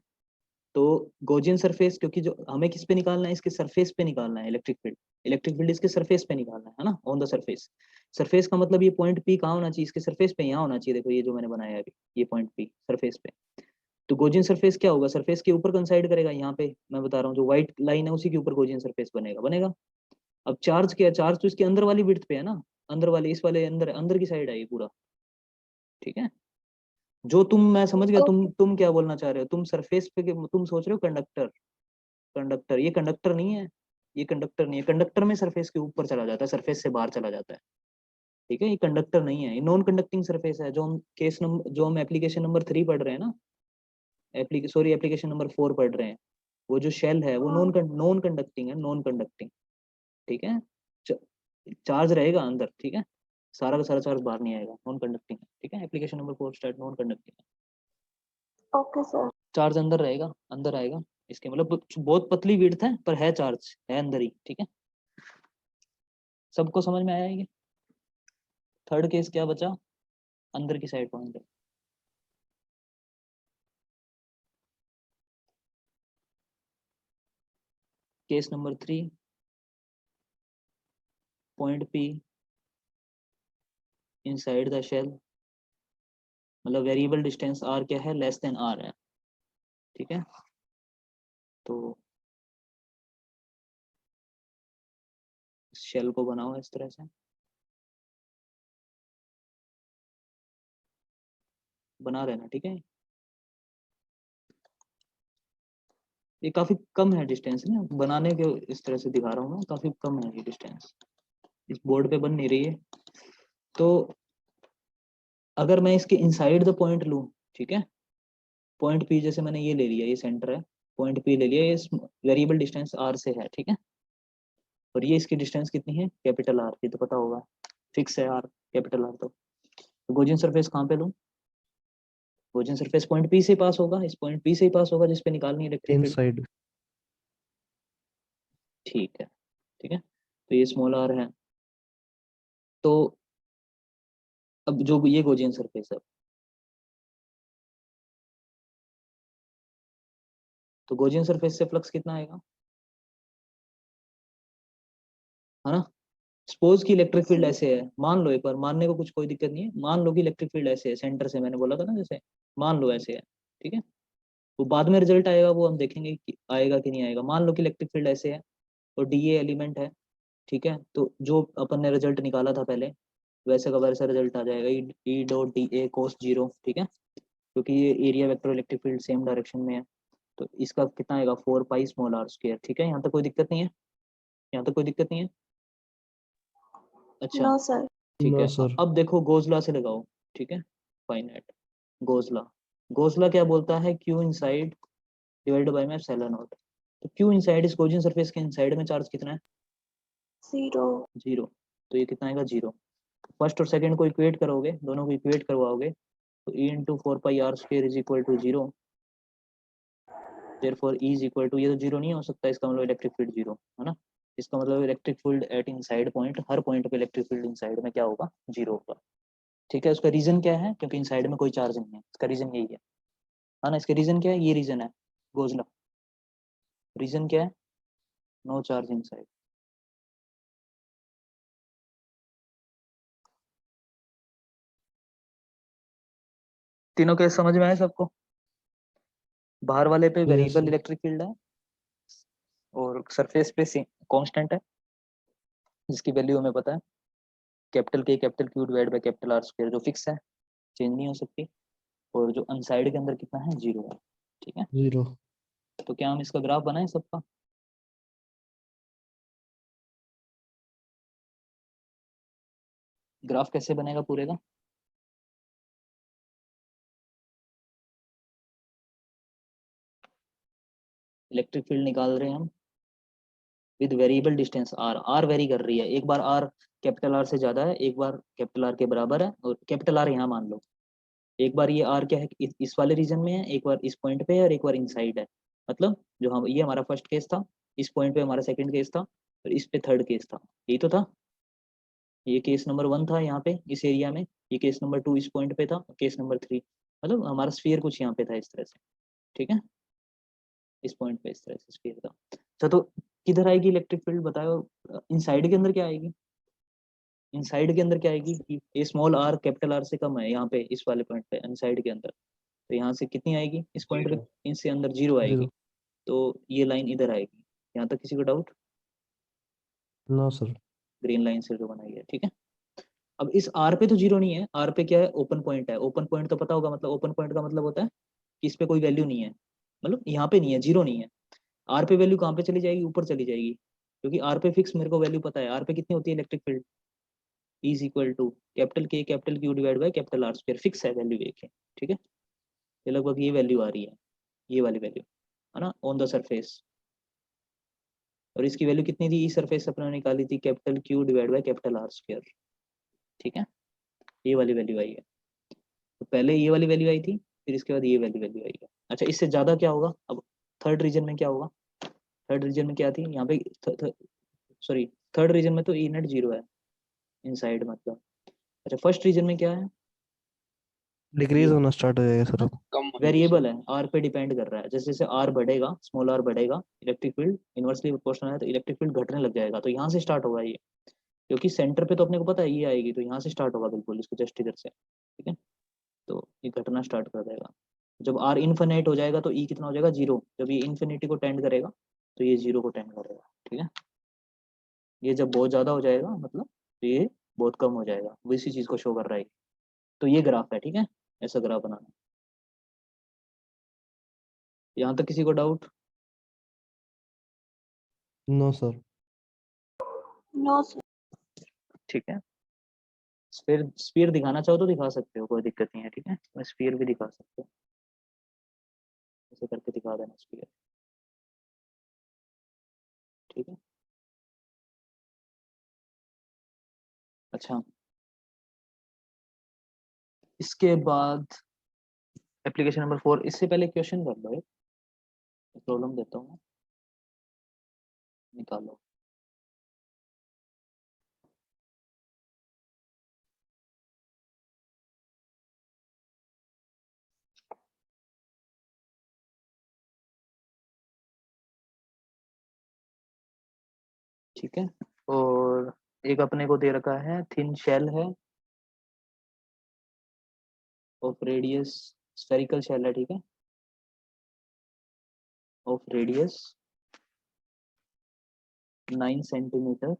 तो गॉसियन सरफेस, क्योंकि जो हमें किस पे निकालना है, इसके सरफेस पे निकालना है इलेक्ट्रिक फील्ड। इलेक्ट्रिक फील्ड इसके सरफेस पे निकालना है ना, ऑन द सरफेस। सरफेस का मतलब ये पॉइंट पी कहाँ होना चाहिए, इसके सरफेस पे, यहाँ होना चाहिए। देखो ये जो मैंने बनाया है अभी, ये पॉइंट पी सरफेस पे। तो गॉसियन सरफेस क्या होगा, सरफेस के ऊपर कंसाइड करेगा, यहाँ पे मैं बता रहा हूँ, जो व्हाइट लाइन है उसी के ऊपर गॉसियन सरफेस बनेगा बनेगा। अब चार्ज क्या है, चार्ज तो इसके अंदर वाली विड्थ पे है ना, अंदर वाले, इस वाले अंदर अंदर की साइड है ये पूरा, ठीक है। जो तुम, मैं समझ गया तुम क्या बोलना चाह रहे हो, तुम सरफेस पे तुम सोच रहे हो कंडक्टर, कंडक्टर, ये कंडक्टर नहीं है, ये कंडक्टर नहीं है। कंडक्टर में सरफेस के ऊपर चला जाता है, सरफेस से बाहर चला जाता है, ठीक है। ये कंडक्टर नहीं है, ये नॉन कंडक्टिंग सरफेस है। जो हम केस नंबर, जो हम एप्लीकेशन नंबर 3 पढ़ रहे हैं ना, एप्लीकेशन नंबर 4 पढ़ रहे हैं, वो जो शेल है वो नॉन कंडक्टिंग है, नॉन कंडक्टिंग, ठीक है। चार्ज रहेगा अंदर, ठीक है, सारा का सारा चार्ज बाहर नहीं आएगा, नॉन कंडक्टिंग है, ठीक है। Application number 4 start, non conducting है, ओके सर। चार्ज अंदर रहेगा, अंदर आएगा। इसके मतलब बहुत पतली विड्थ है, पर है चार्ज, है अंदर ही, ठीक है। सबको समझ में आया ये। थर्ड केस क्या बचा, अंदर की साइड पॉइंट है। Case number 3, point P inside the shell, मतलब वेरिएबल डिस्टेंस आर क्या है, लेस देन आर है, ठीक है। तो शेल को बनाओ इस तरह से, बना रहना, ठीक है। ये काफी कम है डिस्टेंस ना, बनाने के इस तरह से दिखा रहा हूँ मैं, काफी कम है ये डिस्टेंस, इस बोर्ड पे बन नहीं रही है। तो अगर मैं इसके इनसाइड द पॉइंट लूँ, ठीक है, पॉइंट पी जैसे मैंने ये ले लिया, ये सेंटर है, पॉइंट पी ले लिया, ये वेरिएबल डिस्टेंस आर से है, ठीक है। और ये इसकी डिस्टेंस कितनी है, कैपिटल आर, ये तो पता होगा, फिक्स है आर, कैपिटल आर। तो गॉसियन सरफेस कहाँ पे लूँ, गॉसियन सरफेस पॉइंट पी से पास होगा, इस पॉइंट पी से ही पास होगा जिसपे निकालनी है इलेक्ट्रिक फील्ड, इनसाइड। ठीक है, ठीक है। तो ये स्मॉल आर है। तो अब जो ये गॉसियन सरफेस है, तो गॉसियन सरफेस से फ्लक्स कितना आएगा, है ना। सपोज की इलेक्ट्रिक फील्ड ऐसे है, मान लो, एक बार मानने को कुछ कोई दिक्कत नहीं है, मान लो कि इलेक्ट्रिक फील्ड ऐसे है, सेंटर से, मैंने बोला था ना जैसे, मान लो ऐसे है, ठीक है। वो बाद में रिजल्ट आएगा, वो हम देखेंगे कि आएगा कि नहीं आएगा। मान लो कि इलेक्ट्रिक फील्ड ऐसे है और डी ए एलिमेंट है, ठीक है। तो जो अपन ने रिजल्ट निकाला था पहले, वैसे का वैसा रिजल्ट आ जाएगा, ई डॉट डी ए कोस 0, ठीक है, क्योंकि ये area vector electric field same direction में है। तो इसका कितना आएगा, 4 पाई स्मॉल आर स्क्वायर, ठीक है। यहाँ तक कोई दिक्कत नहीं है, यहाँ तक कोई दिक्कत नहीं है। अच्छा, नो सर। ठीक नो है। सर। अब देखो गोजला से लगाओ, ठीक है, फाइनाइट गोजला, गोजला क्या बोलता है, क्यू इनसाइड डिवाइडेड बाय में एप्सिलॉन नॉट। तो क्यू इनसाइड इस गॉसियन सरफेस के इनसाइड में चार्ज कितना है, 0। 0। तो ये कितना आएगा, 0। फर्स्ट और सेकंड को इक्वेट करोगे, दोनों को इक्वेट करवाओगे, तो e into 4 pi R square is equal to 0, therefore e is equal to, ये तो 0 नहीं हो सकता, इसका मतलब इलेक्ट्रिक फील्ड 0 है ना। इसका मतलब electric field at inside point, her point पे इलेक्ट्रिक फील्ड इनसाइड में क्या होगा, 0 होगा, ठीक है। उसका रीजन क्या है, क्योंकि इनसाइड में कोई चार्ज नहीं है, इसका रीजन यही है ना। इसका रीजन क्या है, ये रीजन है गोजला, रीजन क्या है, नो चार्ज इनसाइड। तीनों केस समझ में आए सबको? बाहर वाले पे Yes, variable sir. Electric field है और सरफेस पे कांस्टेंट है जिसकी वैल्यू हमें पता है, capital K capital Q divide by capital R square, जो फिक्स है, चेंज नहीं हो सकती, और जो अनसाइड के अंदर कितना है, 0 है। ठीक है, 0. तो क्या हम इसका ग्राफ बनाएं सबका? ग्राफ कैसे बनेगा पूरे का? इलेक्ट्रिक फील्ड निकाल रहे हैं हम with variable distance R. R vary कर रही है, एक बार आर कैपिटल आर से ज्यादा है, एक बार कैपिटल आर के बराबर है, और कैपिटल आर यहाँ मान लो, एक बार ये आर क्या है, इस वाले रीजन में है, एक बार इस पॉइंट पे है, और एक बार इनसाइड है। मतलब जो हम, ये हमारा फर्स्ट केस था, इस पॉइंट पे हमारा सेकंड केस था, और इस पे थर्ड केस था, यही तो था। ये केस नंबर 1 था यहाँ पे इस एरिया में, ये केस नंबर 2 इस पॉइंट पे था, केस नंबर 3, मतलब हमारा स्फीयर कुछ यहाँ पे था इस तरह से। ठीक है, इस पॉइंट पे इस तरह से स्फीयर था। अच्छा, तो किधर आएगी इलेक्ट्रिक फील्ड बताओ? इनसाइड के अंदर क्या आएगी? इनसाइड के अंदर क्या आएगी कि ये स्मॉल आर कैपिटल आर से कम है यहाँ पे, इस वाले पॉइंट पे इनसाइड के अंदर, तो यहाँ से कितनी आएगी इस पॉइंट पे? 0. इनसे अंदर 0 आएगी, 0. तो ये लाइन इधर आएगी। यहाँ तक किसी को doubt? No, sir. Green line से जो बनाई है, ठीक है। अब इस आर पे तो 0 नहीं है, आर पे क्या है, ओपन पॉइंट है। ओपन पॉइंट तो पता होगा, मतलब ओपन पॉइंट का मतलब होता है कि इस पे कोई वैल्यू नहीं है, मतलब यहाँ पे नहीं है, 0 नहीं है। आर पे वैल्यू कहाँ पे चली जाएगी? ऊपर चली जाएगी, क्योंकि आर पे फिक्स मेरे को वैल्यू पता है। आर पे कितनी होती है electric field? Is equal to capital K capital Q divide by capital R square, fix है वैल्यू एक है। ठीक है, ये लगभग ये वैल्यू आ रही है, ये वाली वैल्यू है ना, ऑन द सरफेस। और इसकी वैल्यू कितनी थी? ई सरफेस अपने निकाली थी, capital Q divide by capital R square. ठीक है, ये वाली वैल्यू आई है। तो पहले ये वाली वैल्यू आई थी, फिर इसके बाद ये वैल्यू वैल्यू आई है। अच्छा, इससे ज्यादा क्या होगा? अब थर्ड रीजन में क्या होगा? थर्ड रीजन में क्या थी यहाँ पे, सॉरी, थर्ड रीजन में तो ई नेट 0 है इनसाइड, मतलब। अच्छा, फर्स्ट रीजन में क्या है? डिक्रीज ये होना स्टार्ट हो जाएगा सर अब. कम होने की वेरिएबल है, आर पे डिपेंड कर रहा है। जैसे जैसे आर बढ़ेगा, स्मॉल आर बढ़ेगा, इलेक्ट्रिक फील्ड इनवर्सली प्रोपोर्शनल है, तो इलेक्ट्रिक फील्ड घटने लग जाएगा। तो यहाँ से स्टार्ट होगा ये, क्योंकि सेंटर पे तो अपने को पता है ये आएगी, तो यहाँ से स्टार्ट होगा बिल्कुल, इसको जस्ट इधर से। ठीक है, तो ये घटना स्टार्ट कर देगा। जब आर इन्फिनिट हो जाएगा तो ई कितना हो जाएगा? 0। जब ये इन्फिनिटी को टेंड करेगा तो ये 0 को टेंड करेगा। ठीक है, ये जब बहुत ज़्यादा हो जाएगा, मतलब तो ये बहुत कम हो जाएगा, वो इसी चीज़ को शो कर रहा है। तो ये ग्राफ है, ठीक है, ऐसा ग्राफ बनाना। यहाँ तक किसी को doubt? No, sir. No sir. ठीक है, स्फीयर स्फीयर दिखाना चाहो तो दिखा सकते हो, कोई दिक्कत नहीं है। ठीक है, मैं स्फीयर भी दिखा सकते हो, ऐसे करके दिखा देना स्फीयर। ठीक है, अच्छा, इसके बाद एप्लीकेशन नंबर 4। इससे पहले क्वेश्चन कर लो, एक प्रॉब्लम देता हूँ, निकालो। ठीक है, और एक अपने को दे रखा है, थिन शेल है ऑफ रेडियस, स्फेरिकल शेल है, ठीक है, ऑफ रेडियस 9 सेंटीमीटर।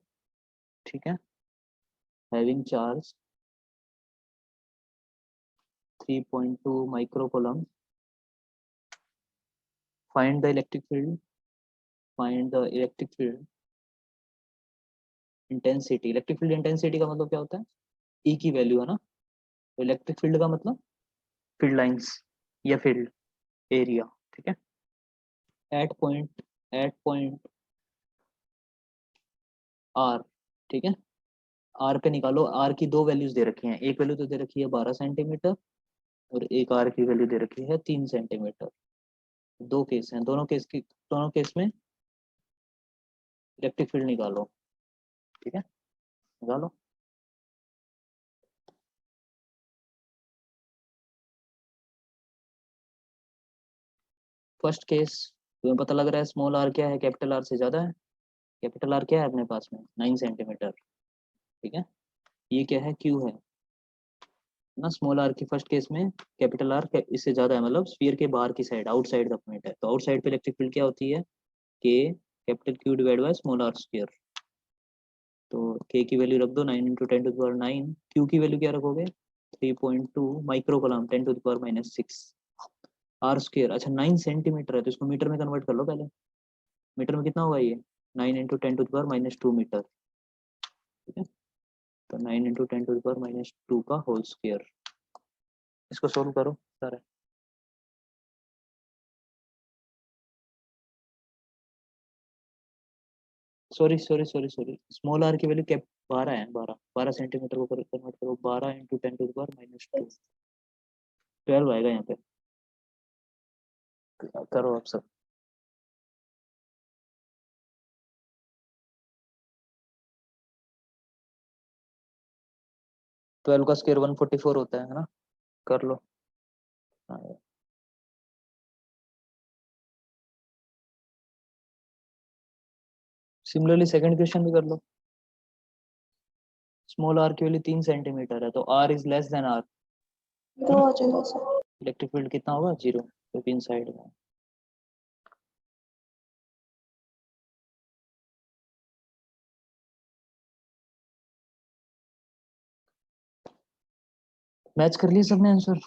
ठीक है, having charge 3.2 microcoulomb. Find the electric field, find the electric field intensity. Electric field intensity का मतलब क्या होता है? ई की वैल्यू है ना, तो इलेक्ट्रिक फील्ड का मतलब फील्ड लाइंस या फील्ड एरिया। ठीक है, एट पॉइंट आर। ठीक है, आर पे निकालो, आर की दो वैल्यूज दे रखी हैं, एक वैल्यू तो दे रखी है 12 सेंटीमीटर, और एक आर की वैल्यू दे रखी है 3 सेंटीमीटर। दो केस हैं, दोनों केस में इलेक्ट्रिक फील्ड निकालो। ठीक है, निकालो। फर्स्ट केस, तुम्हें पता लग रहा है स्मॉल आर क्या है, कैपिटल आर से ज्यादा है। कैपिटल आर क्या है अपने पास में? 9 सेंटीमीटर। ठीक है, ये क्या है? क्यू है। ना स्मॉल आर की फर्स्ट केस में कैपिटल आर इससे ज्यादा है, मतलब स्फीयर के बाहर की साइड, आउटसाइड द पॉइंट है, तो आउटसाइड पे इलेक्ट्रिक फील्ड क्या होती है, k capital Q divide by small are square. तो के की वैल्यू रख दो 9 इंटू 10⁻⁹, क्यू की वैल्यू क्या रखोगे 3.2 माइक्रो कूलम 10⁻⁻⁶, आर स्क्वायर अच्छा 9 सेंटीमीटर है तो इसको मीटर में कन्वर्ट कर लो पहले, मीटर में कितना होगा ये 9 इंटू 10⁻⁻2 मीटर, ठीक है, तो 9 इंटू 10⁻⁻2 का होल स्क्वायर। इसको सोल्व करो सारे। सॉरी स्मॉल आर की वैल्यू क्या 12 है, 12 सेंटीमीटर को कन्वर्ट करो, 12 इंटू 10⁻⁻2 12 आएगा यहाँ पे, करो आप सब। ट्वेल्व का स्क्वायर 144 होता है ना, कर लो। हाँ, सिमिलरली सेकंड क्वेश्चन भी कर लो। स्मॉल आर की वैल्यू 3 सेंटीमीटर है तो R is less than R, zero हो जाएगा सर। इलेक्ट्रिक फील्ड कितना होगा 0, क्योंकि इन साइड में। मैच कर लिए सबने आंसर,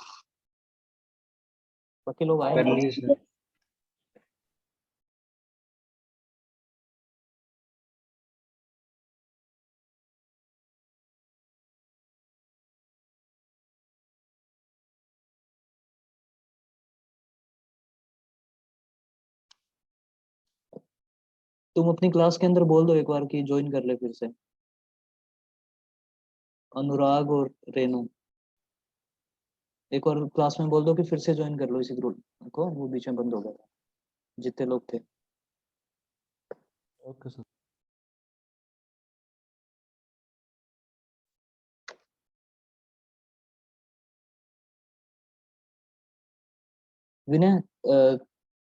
बाकी लोग आए कर नहीं। लिए सर। तुम अपनी क्लास के अंदर बोल दो एक बार कि ज्वाइन कर ले फिर से, अनुराग और रेनू एक और क्लास में बोल दो कि फिर से ज्वाइन कर लो इसी ग्रुप को, वो बीच में बंद हो गया था जितने लोग थे। Okay sir. विनय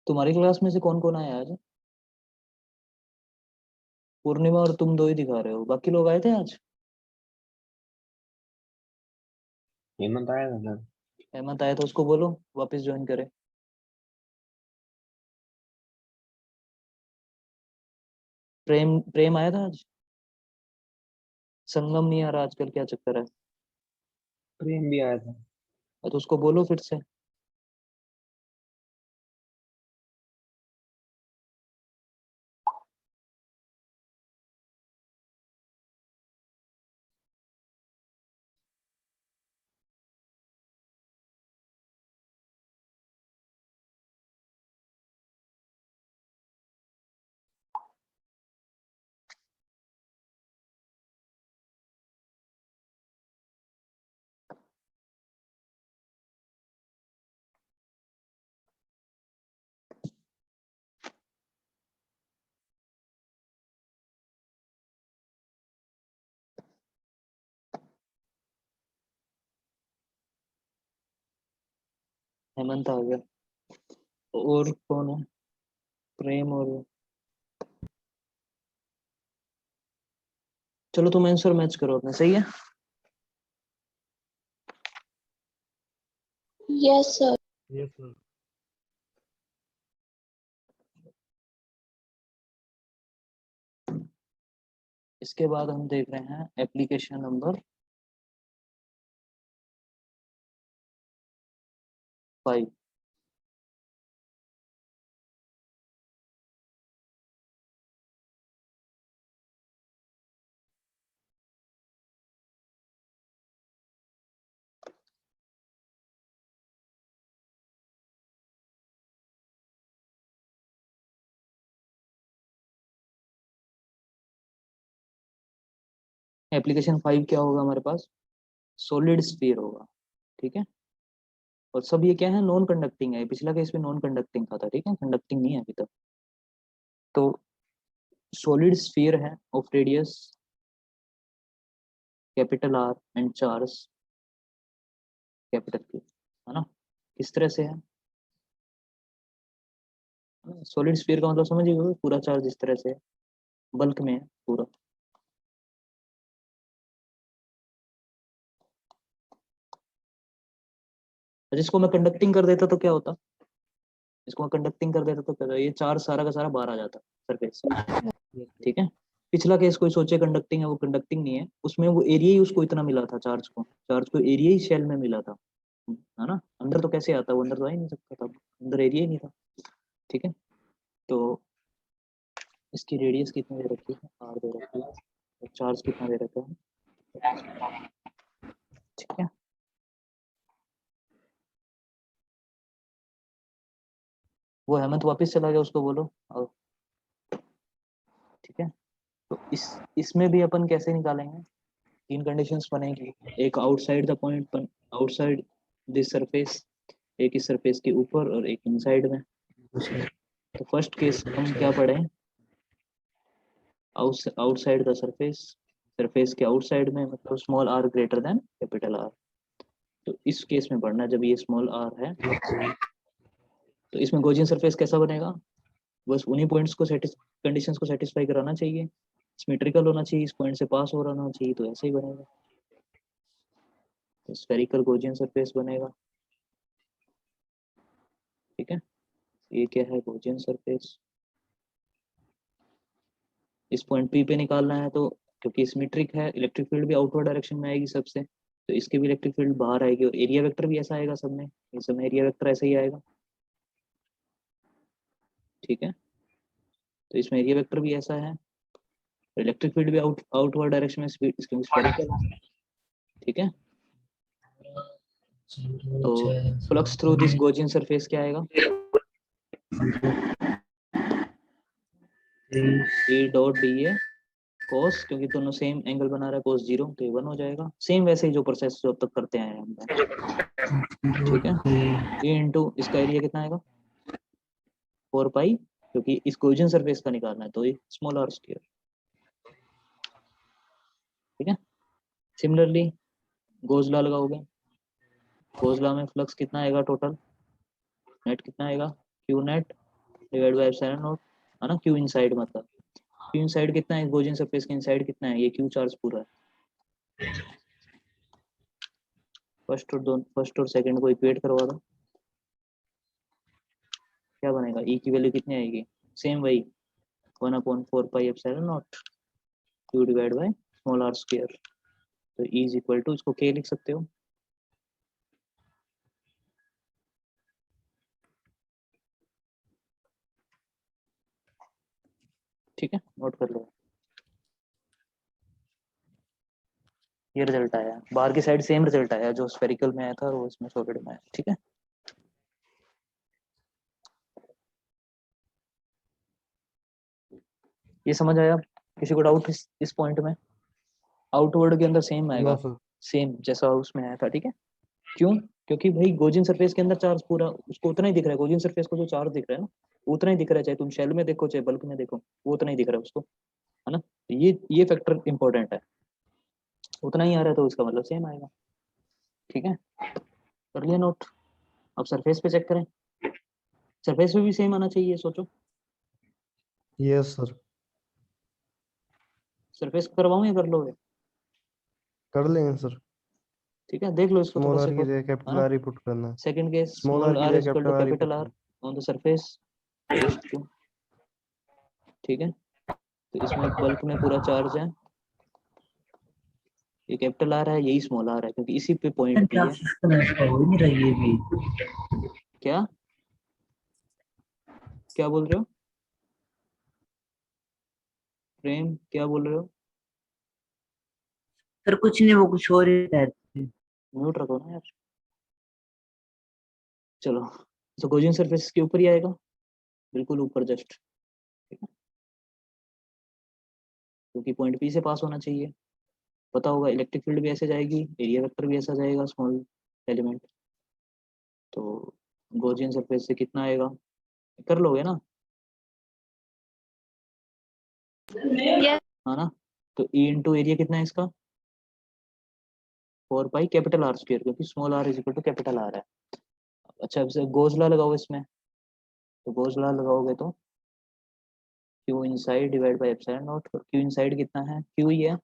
तुम्हारी क्लास में से कौन कौन आया आज? पूर्णिमा और तुम दो ही दिखा रहे हो, बाकी लोग आए थे आज? हेमंत आया था सर। हेमंत आया था, उसको बोलो वापस ज्वाइन करे। प्रेम प्रेम आया था आज? संगम नहीं आ रहा आजकल, क्या चक्कर है? प्रेम भी आया था। तो उसको बोलो फिर से। हेमंत आ गया, और कौन है? प्रेम और, चलो तुम आंसर मैच करो अपने, सही है। Yes sir. Yes sir. इसके बाद हम देख रहे हैं एप्लीकेशन नंबर 5। एप्लीकेशन 5 क्या होगा हमारे पास, सॉलिड स्फीयर होगा, ठीक है। और सब ये क्या है, नॉन कंडक्टिंग है, पिछला केस में नॉन कंडक्टिंग था, ठीक है, कंडक्टिंग नहीं है अभी तक। तो सॉलिड स्फीयर है of radius capital R and charge capital Q, है ना। किस तरह से है, सॉलिड स्फीयर का मतलब समझिए, पूरा चार्ज इस तरह से बल्क में है पूरा, जिसको मैं कंडक्टिंग कर देता तो क्या होता, इसको मैं कंडक्टिंग कर देता तो क्या होता, ये चार्ज सारा का सारा बाहर आ जाता सरफेस। ठीक है, पिछला केस कोई सोचे कंडक्टिंग है, वो कंडक्टिंग नहीं है, उसमें वो एरिया ही उसको इतना मिला था, चार्ज को एरिया ही शेल में मिला था, है ना। अंदर तो कैसे आता, वो अंदर तो आ ही नहीं सकता था, अंदर एरिया ही नहीं था। ठीक है, तो इसकी रेडियस कितनी दे रखी है, आर दे रखी है, और चार्ज कितना दे रखा है। ठीक है, वो हेमंत वापस चला गया, उसको बोलो आओ। ठीक है, तो इसमें भी अपन कैसे निकालेंगे, तीन कंडीशंस बनेगी, एक outside the point, outside this surface, एक इस सरफेस के ऊपर और एक इनसाइड में। तो फर्स्ट केस हम क्या पढ़े, आउटसाइड द सरफेस, सरफेस के आउटसाइड में, मतलब small R greater than capital R. तो इस केस में पढ़ना, जब ये स्मॉल आर है तो इसमें गॉसियन सरफेस कैसा बनेगा, बस उन्हीं पॉइंट्स को कंडीशंस को सेटिस्फाई कराना चाहिए, सिमेट्रिकल होना चाहिए, इस पॉइंट से पास हो रहा होना चाहिए, तो ऐसे ही बनेगा, तो स्फेरिकल गॉसियन सरफेस बनेगा। ठीक है, ये क्या है, गॉसियन सरफेस। इस पॉइंट पी पे निकालना है, तो क्योंकि सिमेट्रिक है, इलेक्ट्रिक फील्ड भी आउटवर्ड डायरेक्शन में आएगी सबसे, तो इसके भी इलेक्ट्रिक फील्ड बाहर आएगी, और एरिया वेक्टर भी ऐसा आएगा सब में, इस समय एरिया वेक्टर ऐसा ही आएगा। ठीक है, तो इसमें एरिया वेक्टर भी ऐसा है, इलेक्ट्रिक फील्ड भी आउटवर्ड डायरेक्शन में स्फेरिकल है। ठीक है, तो flux through this Gaussian surface क्या आएगा, ए डॉट डी ए कोस, क्योंकि दोनों सेम एंगल बना रहा है, कोस 0, तो ये 1 हो जाएगा, सेम वैसे ही जो प्रोसेस जो अब तक करते आए हैं हम लोग। ठीक है, ए इंटू इसका एरिया कितना आएगा 4 पाई, क्योंकि इस गॉसियन सरफेस का निकालना है, तो ये स्मॉल आर स्क्वायर। ठीक है, सिमिलरली गोज लॉ लगाओगे, गोज लॉ में फ्लक्स कितना आएगा टोटल, नेट कितना आएगा, Q net divide by epsilon naught, है ना, क्यू इनसाइड, मतलब क्यू इनसाइड कितना है, गॉसियन सरफेस के इनसाइड कितना है, ये क्यू चार्ज पूरा है। फर्स्ट और सेकंड को इक्वेट करवा दो, क्या बनेगा, ई की वैल्यू कितनी आएगी, सेम वही 1/4 pi epsilon naught Q divide by small are square. तो ई इज इक्वल टू, इसको के लिख सकते हो, ठीक है, नोट कर लो। ये रिजल्ट आया, बाहर की साइड सेम रिजल्ट आया, जो स्फेरिकल में आया था और वो इसमें सॉलिड में आया। ठीक है, ये समझ आया, किसी को डाउट इस पॉइंट में, आउटवर्ड के अंदर सेम नो आएगा, सर। सेम जैसा उसमें आया था। ठीक है, क्यों, क्योंकि भाई गॉसियन सरफेस के अंदर चार्ज पूरा उसको उतना ही दिख रहा है, गॉसियन सरफेस को जो चार्ज दिख रहा है ना, वो उतना ही दिख रहा है, चाहे तुम शेल में देखो चाहे बल्क में देखो, वो उतना ही दिख रहा है उसको, है ना। ये फैक्टर इंपॉर्टेंट है, उतना ही आ रहा है तो उसका मतलब सेम आएगा। ठीक है, कर लिया नोट। अब सरफेस पे चेक करें, सरफेस पे भी सेम आना चाहिए, सोचो यस सर। सरफेस करवाऊं या कर लोगे, कर लेंगे सर। ठीक है, देख लो इसको स्मॉल थोड़ा सा, आर की जगह है कैपिटल ना। आर ही पुट करना है। Second case small R small की आर जगह is equal capital to R ही कैपिटल पुट आर करना on the surface rest to. ठीक है, तो इसमें बल्क में पूरा चार्ज है, ये कैपिटल आर है, यही स्मॉल आर है, क्योंकि इसी पे पॉइंट पी है। हो ही नहीं रही है भी। क्या क्या बोल रहे हो प्रेम, क्या बोल रहे हो, सर कुछ नहीं, वो कुछ और ही कहते हैं। म्यूट रखो ना यार। चलो, तो गॉसियन सरफेस के ऊपर ही आएगा, बिल्कुल ऊपर जस्ट, ठीक है, क्योंकि पॉइंट पी से पास होना चाहिए, पता होगा इलेक्ट्रिक फील्ड भी ऐसे जाएगी, एरिया वेक्टर भी ऐसा जाएगा, स्मॉल एलिमेंट, तो गॉसियन सरफेस से कितना आएगा, कर लोगे ना, Yes. है ना। तो ई इंटू एरिया कितना है इसका 4 पाई कैपिटल आर स्क्वायर, क्योंकि small R is equal to capital R है। अच्छा, अब से गोजला लगाओ इसमें, तो गोजला लगाओगे तो Q inside divide by epsilon naught, Q inside कितना है, क्यू ही है,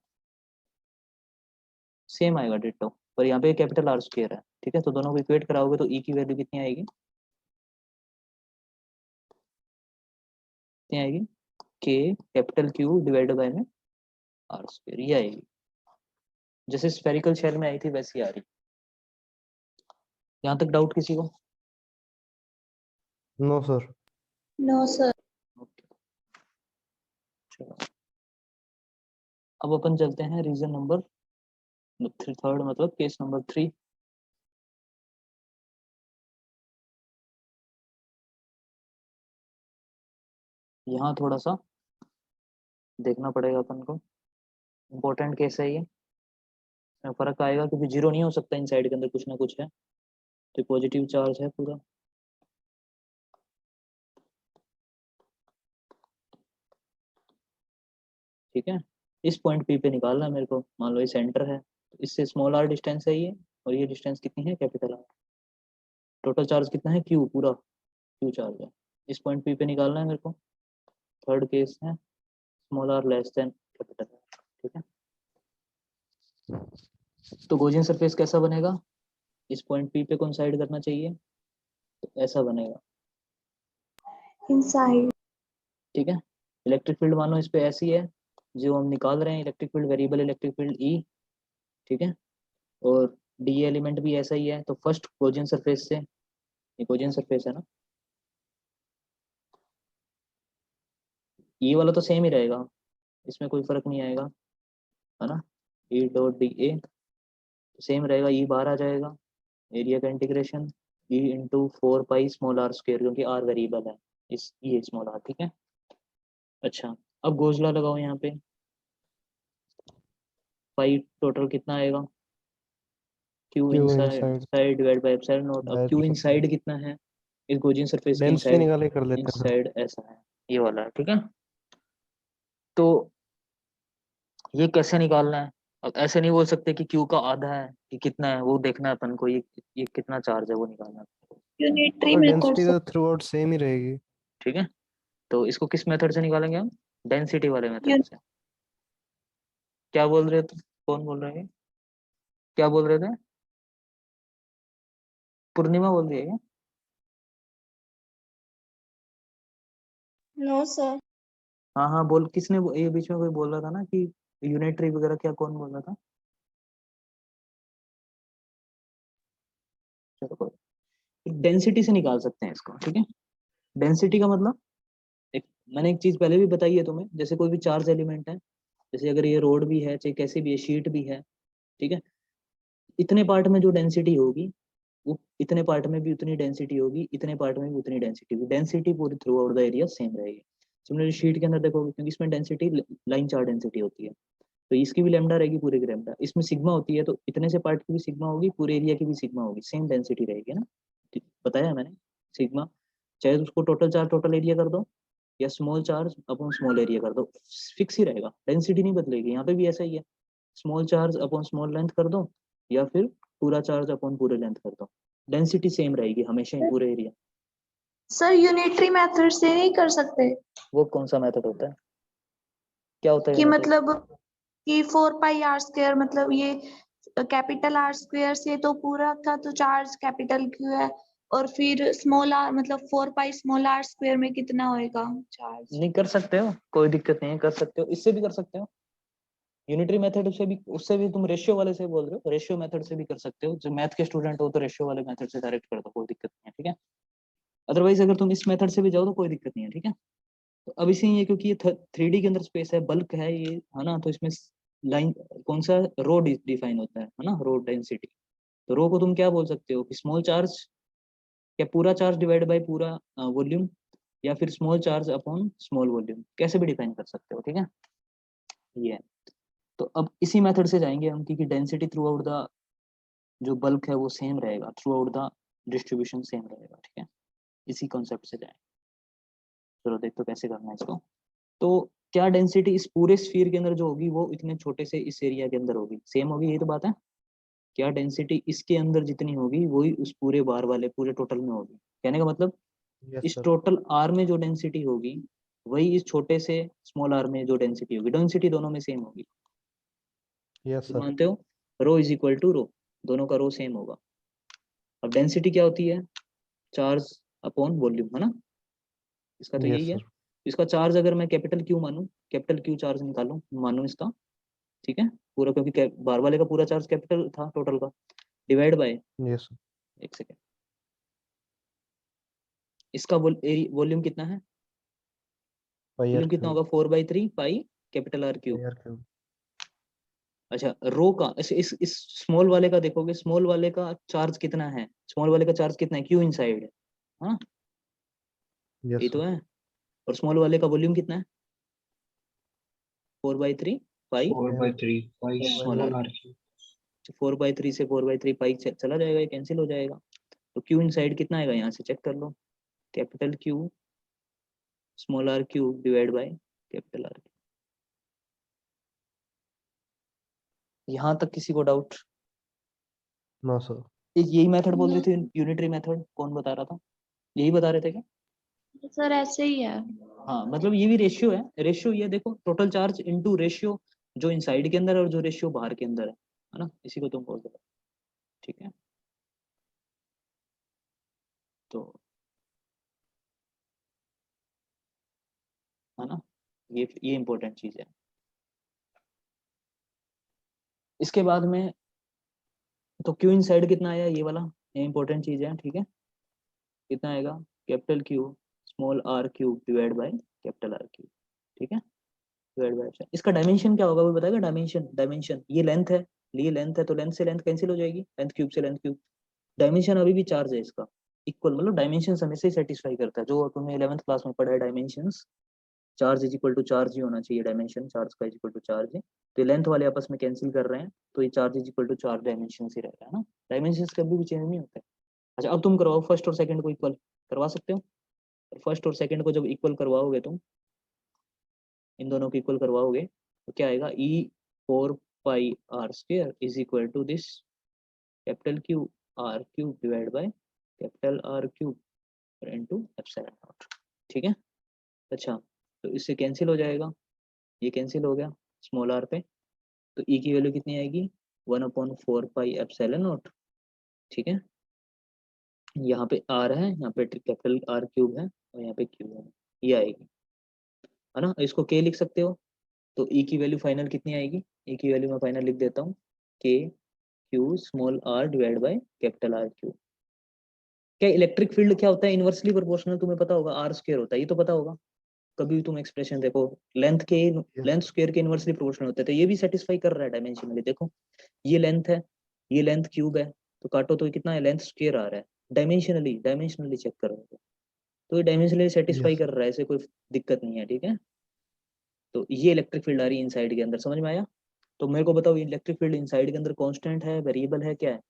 सेम आएगा डिट्टो, और यहाँ पे कैपिटल आर स्क्वायर है, ठीक है। तो दोनों को इक्वेट कराओगे तो ई की वैल्यू कितनी आएगी, कितनी आएगी, के कैपिटल क्यू डिवाइडेड बाय में आर स्क्वायर, ये आएगी। जैसे स्फेरिकल शेल में आई थी वैसी आ रही। यहाँ तक डाउट किसी को? No sir. No sir. Okay, चलो अब अपन चलते हैं रीजन नंबर थर्ड, मतलब केस नंबर 3। यहाँ थोड़ा सा देखना पड़ेगा अपन को, इम्पोर्टेंट केस है ये। इसमें फर्क आएगा क्योंकि जीरो नहीं हो सकता, इन साइड के अंदर कुछ ना कुछ है, तो पॉजिटिव चार्ज है पूरा। ठीक है, इस पॉइंट पी पे निकालना है मेरे को। मान लो ये सेंटर है, तो इससे स्मॉल आर डिस्टेंस है ये, और ये डिस्टेंस कितनी है, कैपिटल आर। टोटल चार्ज कितना है, क्यू, पूरा क्यू चार्ज है। इस पॉइंट पी पे निकालना है मेरे को। थर्ड केस है small R less than capital R, ठीक है। तो गॉसियन सरफेस कैसा बनेगा, इस पॉइंट पी पे कोइंसाइड करना चाहिए, तो ऐसा बनेगा, इनसाइड। ठीक है। इलेक्ट्रिक फील्ड मानो इस पे ऐसी है, जो हम निकाल रहे हैं electric field, variable electric field E, ठीक है। और डी एलिमेंट भी ऐसा ही है, तो फर्स्ट गॉसियन सरफेस से, ये गॉसियन सरफेस है ना, ये वाला तो सेम ही रहेगा, इसमें कोई फर्क नहीं आएगा, है ना। E dot d A same रहेगा, ई बाहर आ जाएगा, एरिया का integration E into 4 pi small are square, क्योंकि आर वेरिएबल है, इस ये स्मॉल आर, ठीक है। अच्छा, अब गोजला लगाओ यहाँ पे, पाई टोटल कितना आएगा, Q Q inside inside side divide by epsilon not. अब क्यू इनसाइड कितना है, इस गॉसियन सरफेस के डेंसिटी इनसाइड, निकाले कर लेते हैं सर। इनसाइड ऐसा है, ये वाला है, ठीक है। तो ये कैसे निकालना है, अब ऐसे नहीं बोल सकते कि क्यू का आधा है कि कितना है, वो देखना है अपन को, ये कितना चार्ज है वो निकालना है, यूनिटरी और मेथड डेंसिटी से। तो थ्रू आउट सेम ही रहेगी। ठीक है। तो इसको किस मेथड से निकालेंगे हम, डेंसिटी वाले मेथड से। क्या बोल रहे थे, कौन बोल रहे हैं, क्या बोल रहे थे, पूर्णिमा बोल रही है क्या? No sir. हाँ हाँ बोल, किसने ये बीच में कोई बोल रहा था ना कि यूनिटरी वगैरह, क्या कौन बोल रहा था? चलो, डेंसिटी से निकाल सकते हैं इसको, ठीक है। डेंसिटी का मतलब, एक मैंने एक चीज पहले भी बताई है तुम्हें, जैसे कोई भी चार्ज एलिमेंट है, जैसे अगर ये रोड भी है, चाहे कैसे भी है, शीट भी है, ठीक है, इतने पार्ट में जो डेंसिटी होगी, वो इतने पार्ट में भी उतनी डेंसिटी होगी, इतने पार्ट में भी उतनी डेंसिटी होगी, डेंसिटी पूरी through out the area same रहेगी। सिमिलरली शीट के अंदर देखोगे, क्योंकि इसमें डेंसिटी लाइन चार्ज डेंसिटी होती है, तो इसकी भी लैम्डा रहेगी, पूरे की लैम्डा। इसमें सिग्मा होती है, तो इतने से पार्ट की भी सिग्मा होगी, पूरे एरिया की भी सिग्मा होगी, सेम डेंसिटी रहेगी ना। बताया मैंने, सिग्मा, चाहे उसको टोटल चार्ज टोटल एरिया कर दो, या small charge upon small area कर दो, फिक्स ही रहेगा, डेंसिटी नहीं बदलेगी। यहाँ पे भी ऐसा ही है, small charge upon small length कर दो, या फिर पूरा चार्ज अपॉन पूरे लेंथ कर दो, डेंसिटी सेम रहेगी हमेशा ही पूरे एरिया। सर यूनिटरी मेथड से नहीं कर सकते वो कौन सा मेथड होता है, क्या होता है कि method? मतलब कि 4 पाई r स्क्वायर, मतलब ये कैपिटल आर स्क्वायर से तो पूरा था, तो चार्ज कैपिटल क्यू है, और फिर स्मॉल आर मतलब 4 पाई स्मॉल आर स्क्वायर में कितना होएगा चार्ज। नहीं कर सकते हो, कोई दिक्कत नहीं है, कर सकते हो, इससे भी कर सकते हो। यूनिटरी मेथड से भी, उससे भी तुम रेशियो वाले से बोल रहे हो, रेशियो मेथड से भी कर सकते हो। जो मैथ के स्टूडेंट हो तो रेशियो वाले मेथड से डायरेक्ट कर दो, कोई दिक्कत नहीं है, ठीक है। अदरवाइज अगर तुम इस मेथड से भी जाओ तो कोई दिक्कत नहीं है, ठीक है। तो अब इसी ये, क्योंकि ये 3D के अंदर स्पेस है, बल्क है ये, है ना, तो इसमें लाइन कौन सा रो डिफाइन होता है ना, रो डेंसिटी। तो रो को तुम क्या बोल सकते हो कि स्मॉल चार्ज, या पूरा चार्ज डिवाइड बाय पूरा वॉल्यूम, या फिर small charge upon small volume, कैसे भी डिफाइन कर सकते हो, ठीक है। ये है। तो अब इसी मेथड से जाएंगे हम, क्योंकि डेंसिटी थ्रू आउट द जो बल्क है वो सेम रहेगा, through out the distribution same रहेगा, ठीक है। इसी कॉन्सेप्ट से जाएंगे। चलो देखो कैसे करना है इसको। तो क्या डेंसिटी इस पूरे स्फीयर के अंदर जो होगी, वो इतने छोटे से इस एरिया के अंदर होगी, सेम होगी, यही तो बात है। क्या डेंसिटी इसके अंदर जितनी होगी, वही उस पूरे बार वाले पूरे टोटल में होगी। कहने का मतलब, यस इस सर। टोटल आर में जो डेंसिटी होगी, वही इस छोटे से स्मॉल आर में जो डेंसिटी होगी, डेंसिटी दोनों में सेम होगी। यस तो सर। मानते हो, रो इज इक्वल टू रो, दोनों का रो सेम होगा। अब डेंसिटी क्या होती है? चार्ज अपॉन वॉल्यूम, है ना? इसका तो यस यही है। सर। इसका चार्ज अगर मैं कैपिटल क्यू मानूं, कैपिटल क्यू चार्ज निकालूं मानूं इसका, ठीक है, पूरा, क्योंकि बार वाले का पूरा चार्ज कैपिटल था टोटल का, डिवाइड बाय, यस सर। एक सेकेंड, इसका वॉल्यूम कितना है? पाई आर वॉल्यूम कितना क्यूब। होगा? 4/3 pi capital R cube. Pi r cube. अच्छा, रो का इस स्मॉल वाले का देखोगे, स्मॉल वाले का चार्ज कितना है? स्मॉल वाले का चार्ज कितना है? क्यू इनसाइड है, हाँ यस ये तो सर। है। और स्मॉल वाले का वॉल्यूम कितना है? 4/3 pi 4/3 pi small small r. R cube. 4/3 से 4/3 पाई चला जाएगा, ये कैंसिल हो जाएगा। तो क्यू इनसाइड कितना आएगा? यहाँ से चेक कर लो, capital Q small are cube divide by capital R. यहाँ तक किसी को डाउट? No sir. एक यही मेथड बोल रहे थे, यूनिटरी मेथड, कौन बता रहा था? यही बता रहे थे क्या? सर ऐसे ही है। हाँ, मतलब ये भी रेशियो है। रेशियो ये देखो, टोटल चार्ज इनटू रेशियो जो इनसाइड के अंदर है और जो रेशियो बाहर के अंदर है ना? इसी को तुम बोल दो, ठीक है। तो है ना, ये इंपॉर्टेंट चीज है। इसके बाद में तो क्यू इनसाइड कितना आया, ये वाला, ये इंपॉर्टेंट चीज है, ठीक है। कितना आएगा? Capital Q small are cube divide by capital R cube, ठीक है, डिवाइड बाय। इसका डायमेंशन क्या होगा वो बताएगा? डायमेंशन, डायमेंशन ये लेंथ है, ये लेंथ है, तो लेंथ से लेंथ कैंसिल हो जाएगी, लेंथ क्यूब से लेंथ क्यूब। डायमेंशन अभी भी चार्ज है इसका इक्वल, मतलब डायमेंशन हमेशा ही सेटिस्फाई करता है, जो तुमने 11th क्लास में पढ़ा है dimensions. Charge is equal to charge ही होना चाहिए, डायमेंशन चार्ज का इज इक्वल टू चार्ज है। तो लेंथ वाले आपस में कैंसिल कर रहे हैं, तो ये charge is equal to charge dimension ही रहेगा, है ना? डायमेंशन कभी भी चेंज नहीं होता है। अच्छा, अब तुम करवाओ फर्स्ट और सेकंड को इक्वल, करवा सकते हो? फर्स्ट और सेकंड को जब इक्वल करवाओगे तुम, इन दोनों को इक्वल करवाओगे, तो क्या आएगा? E4πr² is equal to this capital Q R cube divide by capital R cube into epsilon naught, ठीक है। अच्छा, तो इससे कैंसिल हो जाएगा, ये कैंसिल हो गया स्मॉल आर पे, तो ई की वैल्यू कितनी आएगी? 1/4 पाई एप्सिलॉन नॉट, ठीक है। यहाँ पे आर है, यहाँ पे कैपिटल आर क्यूब है, और यहाँ पे क्यू है, ये आएगी, है ना? इसको के लिख सकते हो, तो ई की वैल्यू फाइनल कितनी आएगी? ई की वैल्यू मैं फाइनल लिख देता हूँ, k Q small r divide by capital R Q. क्या इलेक्ट्रिक फील्ड क्या होता है? इनवर्सली प्रोपोर्शनल, तुम्हें पता होगा, आर स्क्वायर होता है, ये तो पता होगा। कभी भी तुम एक्सप्रेशन देखो, लेंथ स्क्वायर के इनवर्सली प्रोपोर्शनल होता है, तो ये भी सेटिस्फाई कर रहा है डायमेंशनली। देखो ये लेंथ है, ये लेंथ क्यूब है, तो काटो तो कितना है? लेंथ स्क्वायर आ रहा है। डायमेंशनली, डायमेंशनली चेक करो, तो ये डायमेंशनली सेटिस्फाई यस कर रहा है, ऐसे कोई दिक्कत नहीं है, ठीक है। तो ये इलेक्ट्रिक फील्ड आ रही है इनसाइड के अंदर, समझ में आया? तो मेरे को बताओ, इलेक्ट्रिक फील्ड इनसाइड के अंदर कांस्टेंट है, वेरिएबल है, क्या है?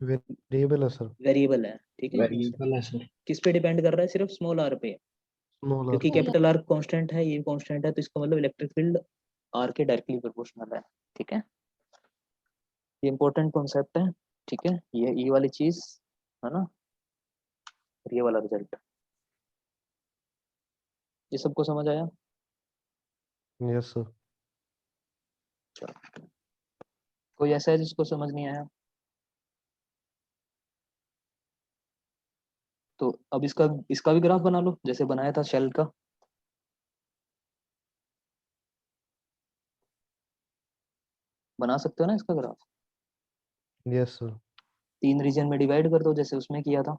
वेरिएबल है सर। वेरिएबल है, ठीक है। वेरिएबल है सर। किस पे डिपेंड कर रहा है? सिर्फ स्मॉल आर पे, स्मॉल आर क्योंकि पे। कैपिटल आर कांस्टेंट है, ये कांस्टेंट है, तो इसका मतलब इलेक्ट्रिक फील्ड आर के डायरेक्टली प्रोपोर्शनल है, ठीक है। ये इंपॉर्टेंट कॉन्सेप्ट है, ठीक है, ये वाली चीज, है ना, और ये वाला रिजल्ट, ये सबको समझ आया? Yes sir. कोई ऐसा है जिसको समझ नहीं आया? तो अब इसका भी ग्राफ बना लो, जैसे बनाया था शेल का। बना सकते हो ना इसका ग्राफ? Yes sir. 3 रीजन में डिवाइड कर दो, जैसे उसमें किया था।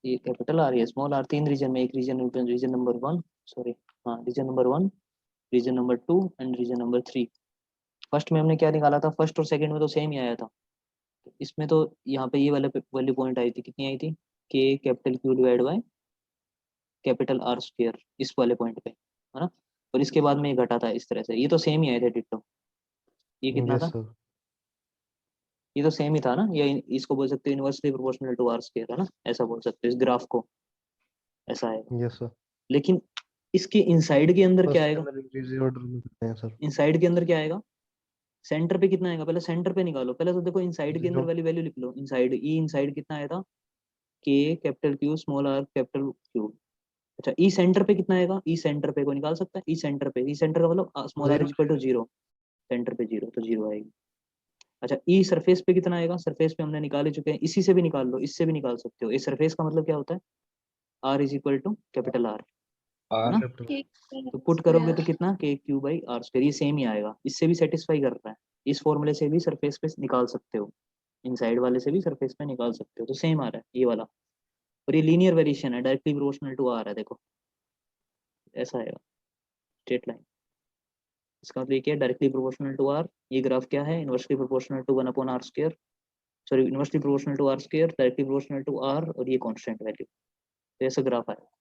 ये कैपिटल आर, ये स्मॉल आर, 3 रीजन में, एक रीजन नंबर 1, सॉरी, हाँ, region number 1, region number 2 and region number 3। First में हमने क्या निकाला था? फर्स्ट और सेकंड में तो सेम ही आया था। इसमें तो यहाँ पे ये वाले वैल्यू पॉइंट आई थी, कितनी आई थी? के capital Q divide by capital R square, इस वाले पॉइंट पे, है ना? और इसके बाद में ये घटा था इस तरह से, ये तो सेम ही आए थे डिट्टो। ये कितना यस था? सर। ये तो सेम ही था ना, ये इसको बोल सकते हो inversely proportional to r square, है ना? ऐसा बोल सकते हो इस ग्राफ को, ऐसा है। Yes sir. लेकिन इसके इनसाइड के अंदर क्या फर्स्ट आएगा? टाइम मैंने इंक्रीज ऑर्डर में करते हैं सर। इनसाइड के अंदर क्या आएगा? सेंटर पे कितना आएगा? पहले सेंटर पे निकालो, पहले तो देखो इनसाइड के अंदर 0। वाली वैल्यू लिख लो। इनसाइड, ई इनसाइड कितना आया था? के capital Q small are capital Q. अच्छा, ई सेंटर पे कितना आएगा? ई सेंटर पे को निकाल सकता है, ई सेंटर पे, ई सेंटर का मतलब small r 0। Is equal to 0, center पे 0, तो 0 आएगी। अच्छा ई सरफेस पे कितना आएगा, सरफेस पे हमने निकाल ही चुके हैं, इसी से भी निकाल लो, इससे भी निकाल सकते हो। इस सरफेस का मतलब क्या होता है, r is equal to capital R, है ना। कैपिटल तो पुट करोगे तो कितना, k Q by r square, ये सेम ही आएगा, इससे भी सेटिस्फाई कर रहा है। इस फॉर्मूले से भी सरफेस पे निकाल सकते हो, इनसाइड वाले से भी सरफेस पे निकाल सकते हो, तो सेम आ रहा है ये वाला। और ये लीनियर वेरिएशन है, डायरेक्टली प्रोपोर्शनल टू आर है, देखो ऐसा आएगा स्ट्रेट लाइन। इसका मतलब ये क्या है, डायरेक्टली प्रोपोर्शनल टू आर। ये ग्राफ क्या है, inversely proportional to 1 upon r square, sorry inversely proportional to r square, directly proportional to r, और ये कांस्टेंट वैल्यू। तो ऐसा ग्राफ आएगा।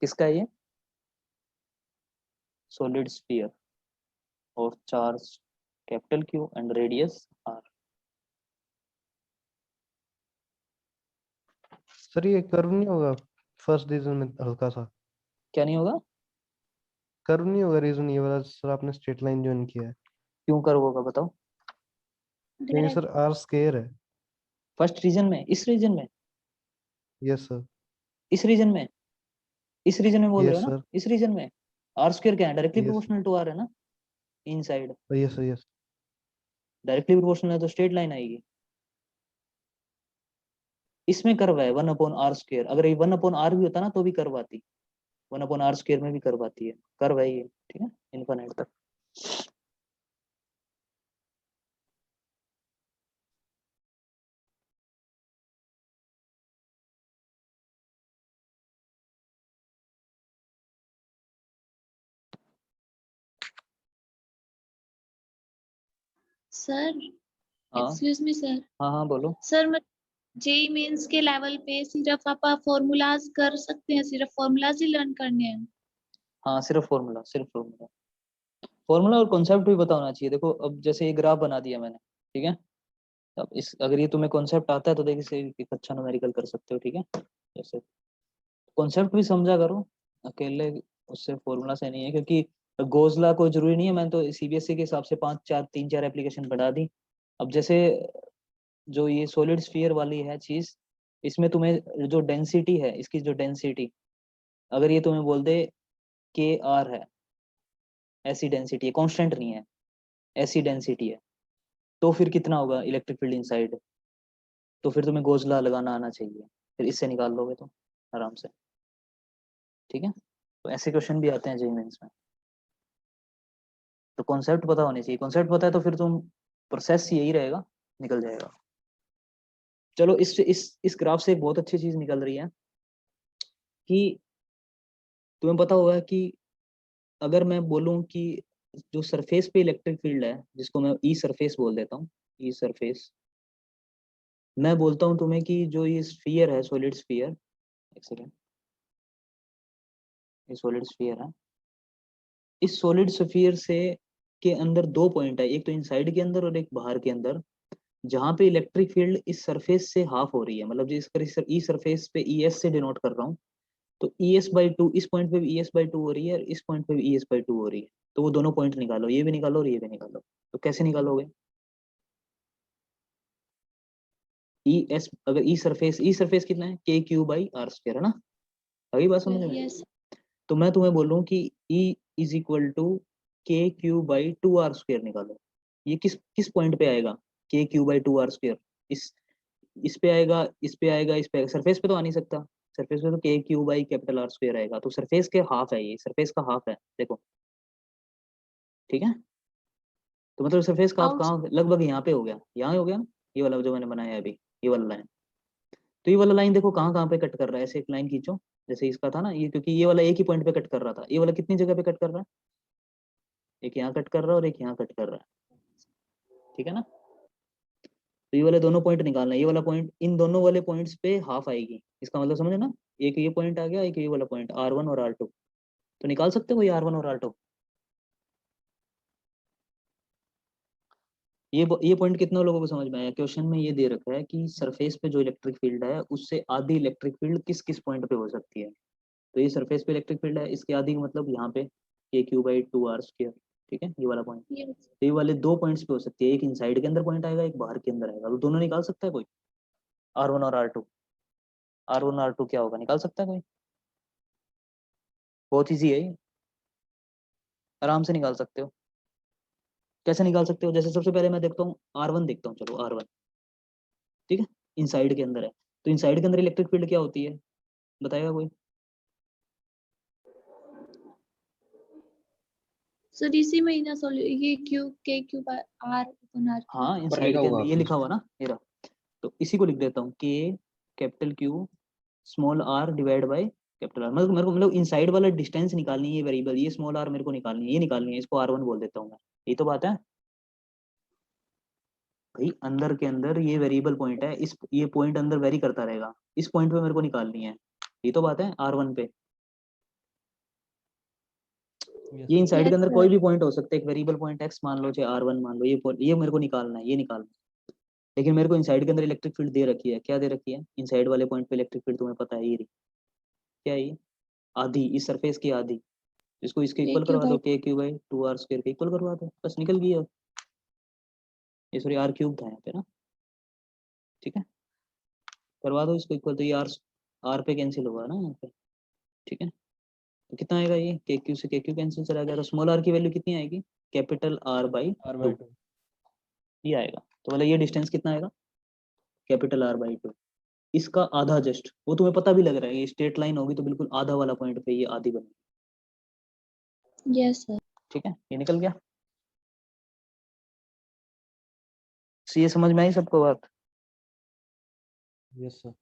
किसका है ये, सॉलिड स्फीयर और charge capital Q and radius R. Sir ये कर्व नहीं होगा फर्स्ट रीजन में हल्का सा, क्या नहीं होगा, कर्व नहीं होगा रीजन ये वाला सर, आपने स्ट्रेट लाइन ज्वाइन किया है। क्यों कर होगा बताओ। क्योंकि सर आर स्क्वायर है। फर्स्ट रीजन में, इस रीजन में, यस सर, इस रीजन में, इस रीजन में बोल रहे हो यस ना, सर, इस रीजन में आर स्क्वायर क्या है, directly yes proportional to r है ना, inside. Yes sir, yes directly proportional है तो स्ट्रेट लाइन आएगी। इसमें कर्व है 1 अपॉन आर स्क्वायर, अगर ये 1 अपॉन आर भी होता ना तो भी कर्व आती, 1 अपॉन आर स्क्वायर में भी कर्व आती है, कर्व है ये, ठीक है, इनफिनिट तक। सर हाँ एक्सक्यूज मी सर, हाँ हाँ बोलो। सर मैं जेई मेंस के लेवल पे सिर्फ आप फॉर्मूलाज कर सकते हैं, सिर्फ फॉर्मूलाज ही लर्न करने हैं। हाँ सिर्फ फॉर्मूला, सिर्फ फॉर्मूला, फॉर्मूला और कॉन्सेप्ट भी पता होना चाहिए। देखो अब जैसे ये ग्राफ बना दिया मैंने, ठीक है, अब इस अगर ये तुम्हें कॉन्सेप्ट आता है तो देखिए इसे एक अच्छा न्यूमेरिकल कर सकते हो, ठीक है। जैसे कॉन्सेप्ट भी समझा करो, अकेले उससे फॉर्मूला से नहीं है, क्योंकि गोजला को जरूरी नहीं है, मैंने तो सीबीएसई के हिसाब से 3-4 एप्लीकेशन बढ़ा दी। अब जैसे जो ये सॉलिड स्फीयर वाली है चीज, इसमें तुम्हें जो डेंसिटी है, इसकी जो डेंसिटी, अगर ये तुम्हें बोल दे के आर है, ऐसी डेंसिटी है, कांस्टेंट नहीं है, ऐसी डेंसिटी है, तो फिर कितना होगा इलेक्ट्रिक फील्ड इनसाइड, तो फिर तुम्हें गोजला लगाना आना चाहिए, फिर इससे निकाल लोगे तो आराम से, ठीक है। तो ऐसे क्वेश्चन भी आते हैं जेईई मेंस में, तो कॉन्सेप्ट पता होने चाहिए, कॉन्सेप्ट पता है तो फिर तुम प्रोसेस यही रहेगा, निकल जाएगा। चलो इस ग्राफ से एक बहुत अच्छी चीज निकल रही है कि तुम्हें पता होगा कि अगर मैं बोलूं कि जो सरफेस पे इलेक्ट्रिक फील्ड है, जिसको मैं ई सरफेस बोल देता हूँ, ई सरफेस, मैं बोलता हूँ तुम्हें कि जो ये स्फीयर है, सॉलिड स्फीयर, एक सेकेंड, ये सॉलिड स्फीयर है, इस सॉलिड स्फीयर से के अंदर 2 पॉइंट है, एक तो इनसाइड के अंदर और एक बाहर के अंदर, जहां पे इलेक्ट्रिक फील्ड इस सरफेस से हाफ हो रही है, मतलब जिस ई सरफेस पे ई एस से डिनोट कर रहा हूँ, तो ई एस बाई टू, इस पॉइंट पे भी ई एस बाई टू हो रही है और इस पॉइंट पे भी ई एस बाई टू हो रही है, तो वो दोनों पॉइंट निकालो, ये भी निकालो और ये भी निकालो। तो कैसे निकालोगे, ई एस, अगर ई सरफेस कितना है, k Q by r square, है ना, अभी बात समझ में। यस तो मैं तुम्हें बोलूँ कि E is equal to k Q by two r square निकालो, ये किस किस पॉइंट पे आएगा, k Q by two r square, इस पे आएगा, इस पे आएगा, इस पे आएगा, सरफेस पे तो आ नहीं सकता, सरफेस पे तो के Q by capital R square आएगा, तो सरफेस के हाफ है, ये सरफेस का हाफ है, देखो, ठीक है। तो मतलब सरफेस का हाफ आउट कहाँ, लगभग यहाँ पे हो गया, यहाँ हो गया ना, ये वाला जो मैंने बनाया है अभी, ये वाला लाइन। तो ये वाला लाइन देखो कहाँ कहाँ पे कट कर रहा है, ऐसे एक लाइन खींचो, जैसे इसका था ना ये, क्योंकि ये वाला एक ही पॉइंट पे कट कर रहा था, ये वाला कितनी जगह पे कट कर रहा है, एक यहाँ कट कर रहा है और एक यहाँ कट कर रहा है, ठीक है ना। तो ये वाले दोनों पॉइंट निकालना है, ये वाला पॉइंट इन दोनों वाले पॉइंट्स पे हाफ आएगी, इसका मतलब समझे ना, एक ये पॉइंट आ गया, एक ये वाला पॉइंट R1 और R2, तो निकाल सकते हो ये R1 और R2। ये पॉइंट कितने लोगों को समझ में आया, क्वेश्चन में ये दे रखा है कि सरफेस पे जो इलेक्ट्रिक फील्ड है उससे आधी इलेक्ट्रिक फील्ड किस किस पॉइंट पे हो सकती है, तो ये सरफेस पे इलेक्ट्रिक फील्ड है, इसके आधी का मतलब यहाँ पे k Q by two r square, ठीक है, ये वाला पॉइंट। यस तो ये वाले 2 पॉइंट्स पे हो सकती है, एक इनसाइड के अंदर पॉइंट आएगा, एक बाहर के अंदर आएगा, तो दोनों निकाल सकता है कोई, R1 और R2, R1 R2 क्या होगा, निकाल सकता है कोई, बहुत ईजी है ये, आराम से निकाल सकते हो। कैसे निकाल सकते हो? जैसे सबसे पहले मैं देखता हूँ R1 देखता हूँ, चलो R1, ठीक है, इनसाइड के अंदर है, तो इनसाइड के अंदर इलेक्ट्रिक फील्ड क्या होती है, बताएगा कोई? सर इसी में ही ना ये क्यू के क्यू आर अपन आर हाँ, ऊपर इनसाइड लिखा के हुआ अंदर ये लिखा हुआ ना मेरा, तो इसी को लिख देता हूँ k capital Q small r divide by capital R. मतलब इनसाइड वाला डिस्टेंस निकालनी है, ये वेरिएबल, ये स्मॉल आर मेरे को निकालनी है, ये निकालनी है, इसको R1 बोल देता हूँ मैं। ये तो बात है भाई, अंदर के अंदर ये वेरिएबल पॉइंट है, इस ये पॉइंट अंदर वेरी करता रहेगा, इस पॉइंट पे मेरे को निकालनी है, ये तो बात है R1 पे। Yes, ये इनसाइड के यस अंदर सर कोई भी पॉइंट हो सकता है, एक वेरिएबल पॉइंट x मान लो, चाहे R1 मान लो, ये मेरे को निकालना है, ये निकालना है। लेकिन मेरे को इनसाइड के अंदर इलेक्ट्रिक फील्ड दे रखी है, क्या दे रखी है इनसाइड वाले पॉइंट पे इलेक्ट्रिक फील्ड, तुम्हें पता है ये रही, क्या है ये, आधी, इस सरफेस की आधी, इसको इसके के इक्वल क्यू करवा दो, के क्यू बाई 2r स्क्वायर के इक्वल करवा दो, बस निकल गई अब। ये सॉरी r क्यूब था यहाँ पे ना, ठीक है, करवा दो इसको इक्वल, तो ये r पे कैंसिल होगा ना यहाँ पे, ठीक है, तो कितना आएगा ये, के क्यू से के क्यू कैंसिल चला गया, तो स्मॉल r की वैल्यू कितनी आएगी, capital R by R 2, by 2. ये आएगा। तो बोले ये डिस्टेंस कितना आएगा, कैपिटल R बाई 2, इसका आधा जस्ट, वो तुम्हें पता भी लग रहा है, ये स्ट्रेट लाइन होगी तो बिल्कुल आधा वाला पॉइंट पे ये आधी बनेगी, यस सर ठीक है, ये निकल गया। तो ये समझ में आई सबको बात? Yes, sir.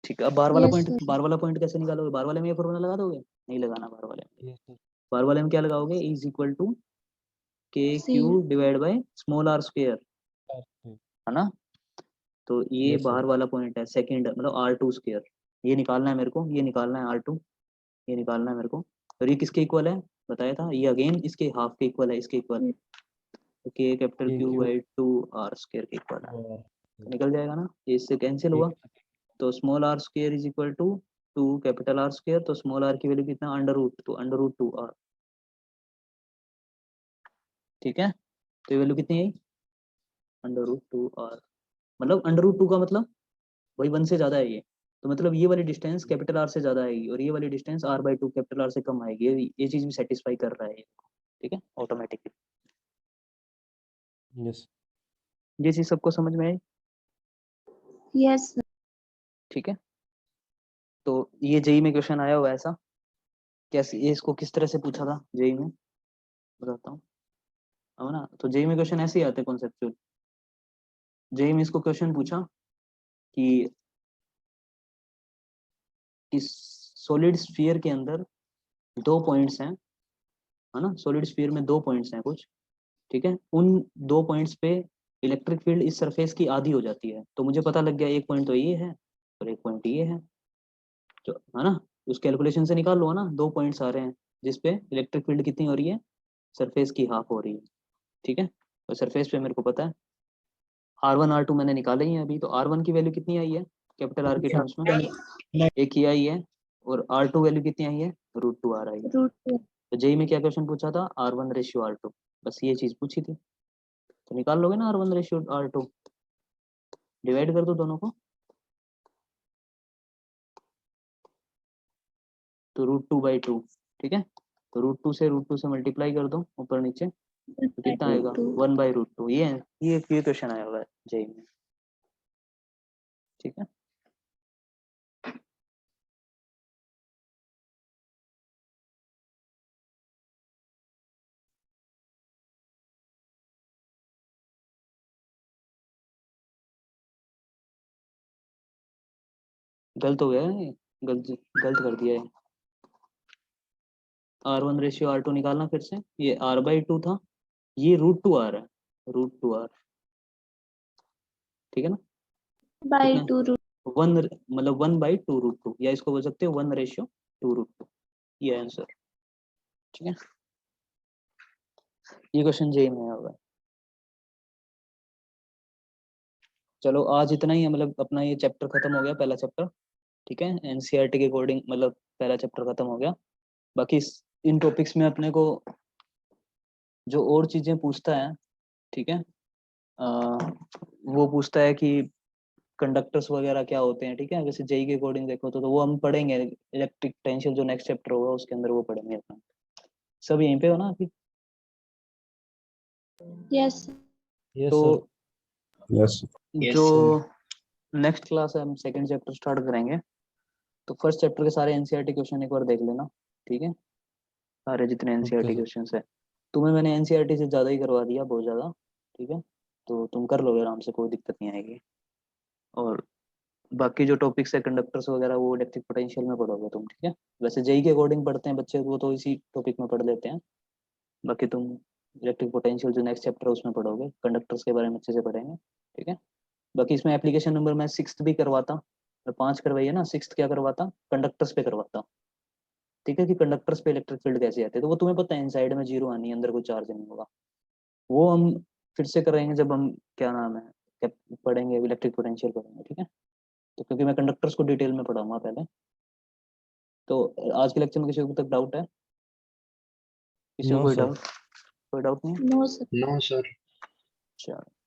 ठीक है, अब बार वाला यस पॉइंट, सर बार वाला पॉइंट कैसे निकालोगे, बार वाले में ये फॉर्मूला लगा दोगे, नहीं लगाना बार वाले में, Yes, sir. बार वाले में क्या लगाओगे, is equal to k c Q divide by small r square, Okay. है ना, तो ये Yes, sir. बाहर वाला पॉइंट है सेकंड, मतलब R2 स्क्वायर, ये निकालना है मेरे को, ये निकालना है R2, ये निकालना है मेरे को, और ये किसके इक्वल है बताया था, ये अगेन इसके हाफ के इक्वल है, इसके इक्वल, तो के capital K Q Q by 2r square के इक्वल है, और तो निकल जाएगा ना, ये इससे कैंसिल हुआ, तो small r square is equal to 2 capital R square, तो स्मॉल r की वैल्यू कितना, अंडर रूट 2r, ठीक है, तो ये वैल्यू कितनी आई, अंडर रूट 2r, मतलब अंडर रूट 2 का मतलब वही 1 से ज्यादा है ये, तो मतलब ये वाली डिस्टेंस कैपिटल R से ज्यादा आएगी, और ये वाली distance R by 2 capital R से कम आएगी, ये चीज भी सेटिस्फाई कर रहा है ये, ठीक है, ऑटोमेटिकली। Yes. ये चीज सबको समझ में आई, यस सर ठीक है, तो ये जेई में क्वेश्चन आया हुआ है ऐसा, कैसे ये इसको किस तरह से पूछा था जेई में, बताता हूँ, है ना, तो जेई में क्वेश्चन ऐसे ही आते हैं कॉन्सेप्चुअल। जेई में इसको क्वेश्चन पूछा कि इस सॉलिड स्फीयर के अंदर 2 पॉइंट्स हैं, है ना, सॉलिड स्फीयर में 2 पॉइंट्स हैं कुछ, ठीक है, उन 2 पॉइंट्स पे इलेक्ट्रिक फील्ड इस सरफेस की आधी हो जाती है, तो मुझे पता लग गया एक पॉइंट तो ये है और एक पॉइंट ये है, जो है ना, उस कैलकुलेशन से निकाल लो ना, 2 पॉइंट्स आ रहे हैं जिसपे इलेक्ट्रिक फील्ड कितनी हो रही है, सरफेस की हाफ हो रही है, ठीक है, तो सरफेस पे मेरे को पता है R1 R2 मैंने निकाले ही है अभी, तो R1 की वैल्यू कितनी आई है कैपिटल R के टर्म्स में, एक ही आई है, और R2 वैल्यू कितनी आई है, √2r आई है। रूट तो जेई में क्या क्वेश्चन पूछा था, R1:R2, बस ये चीज पूछी थी, तो निकाल लोगे ना R1:R2, डिवाइड कर दो दोनों को, तो √2/2, ठीक है, तो √2 से मल्टीप्लाई कर दो ऊपर नीचे, तो कितना आएगा, 1/√2, ये क्वेश्चन आया हुआ है जेई में, ठीक है, गलत हो गया है ये, गलत गलत कर दिया है, R1:R2 निकालना फिर से, ये R/2 था, ये √2r है, √2r, ठीक है ना, बाई कितना, 2 रूट 1 मतलब 1/2√2, या इसको बोल सकते हो 1:2√2, ये आंसर, ठीक है, ये क्वेश्चन जेई में आया हुआ है। चलो आज इतना ही है, मतलब अपना ये चैप्टर खत्म हो गया, पहला चैप्टर, ठीक है, एनसीईआरटी के अकॉर्डिंग, मतलब पहला चैप्टर खत्म हो गया, बाकी इन टॉपिक्स में अपने को जो और चीजें पूछता है, ठीक है, वो पूछता है कि कंडक्टर्स वगैरह क्या होते हैं, ठीक है, वैसे जेई के अकॉर्डिंग देखो तो वो हम पढ़ेंगे, इलेक्ट्रिक पोटेंशियल जो नेक्स्ट चैप्टर होगा उसके अंदर वो पढ़ेंगे अपना, सब यहीं पे हो ना अभी। यस यस तो सर। Yes, जो sir. नेक्स्ट क्लास है हम सेकंड चैप्टर स्टार्ट करेंगे। तो फर्स्ट चैप्टर के सारे एनसीईआरटी क्वेश्चन एक बार देख लेना, ठीक है? सारे जितने एनसीईआरटी सर। क्वेश्चंस है तुम्हें मैंने एनसीईआरटी से ज़्यादा ही करवा दिया, बहुत ज़्यादा, ठीक है? तो तुम कर लोगे आराम से, कोई दिक्कत नहीं आएगी। और बाकी जो टॉपिक्स है कंडक्टर्स वगैरह वो इलेक्ट्रिक पोटेंशियल में पढ़ोगे तुम, ठीक है? वैसे जेई के अकॉर्डिंग पढ़ते हैं बच्चे, वो तो इसी टॉपिक में पढ़ लेते हैं। बाकी तुम इलेक्ट्रिक पोटेंशियल जो नेक्स्ट चैप्टर है उसमें पढ़ोगे, कंडक्टर्स के बारे में अच्छे से पढ़ेंगे, ठीक है? बाकी इसमें एप्लीकेशन नंबर मैं 6th भी करवाता, मैं 5 करवाई है ना, 6th क्या करवाता, कंडक्टर्स पे करवाता, ठीक है? कि कंडक्टर्स पे इलेक्ट्रिक फील्ड कैसे आते हैं, तो वो तुम्हें पता है इनसाइड में जीरो आनी है, अंदर कोई चार्ज नहीं होगा। वो हम फिर से करेंगे जब हम, क्या नाम है, पढ़ेंगे इलेक्ट्रिक पोटेंशियल पढ़ेंगे, ठीक है? तो क्योंकि मैं कंडक्टर्स को डिटेल में पढ़ाऊंगा पहले। तो आज के लेक्चर में किसी को तक डाउट है? किसी को नो कोई सर। डाउट? कोई डाउट नहीं है? No sir. No, sir. चलो।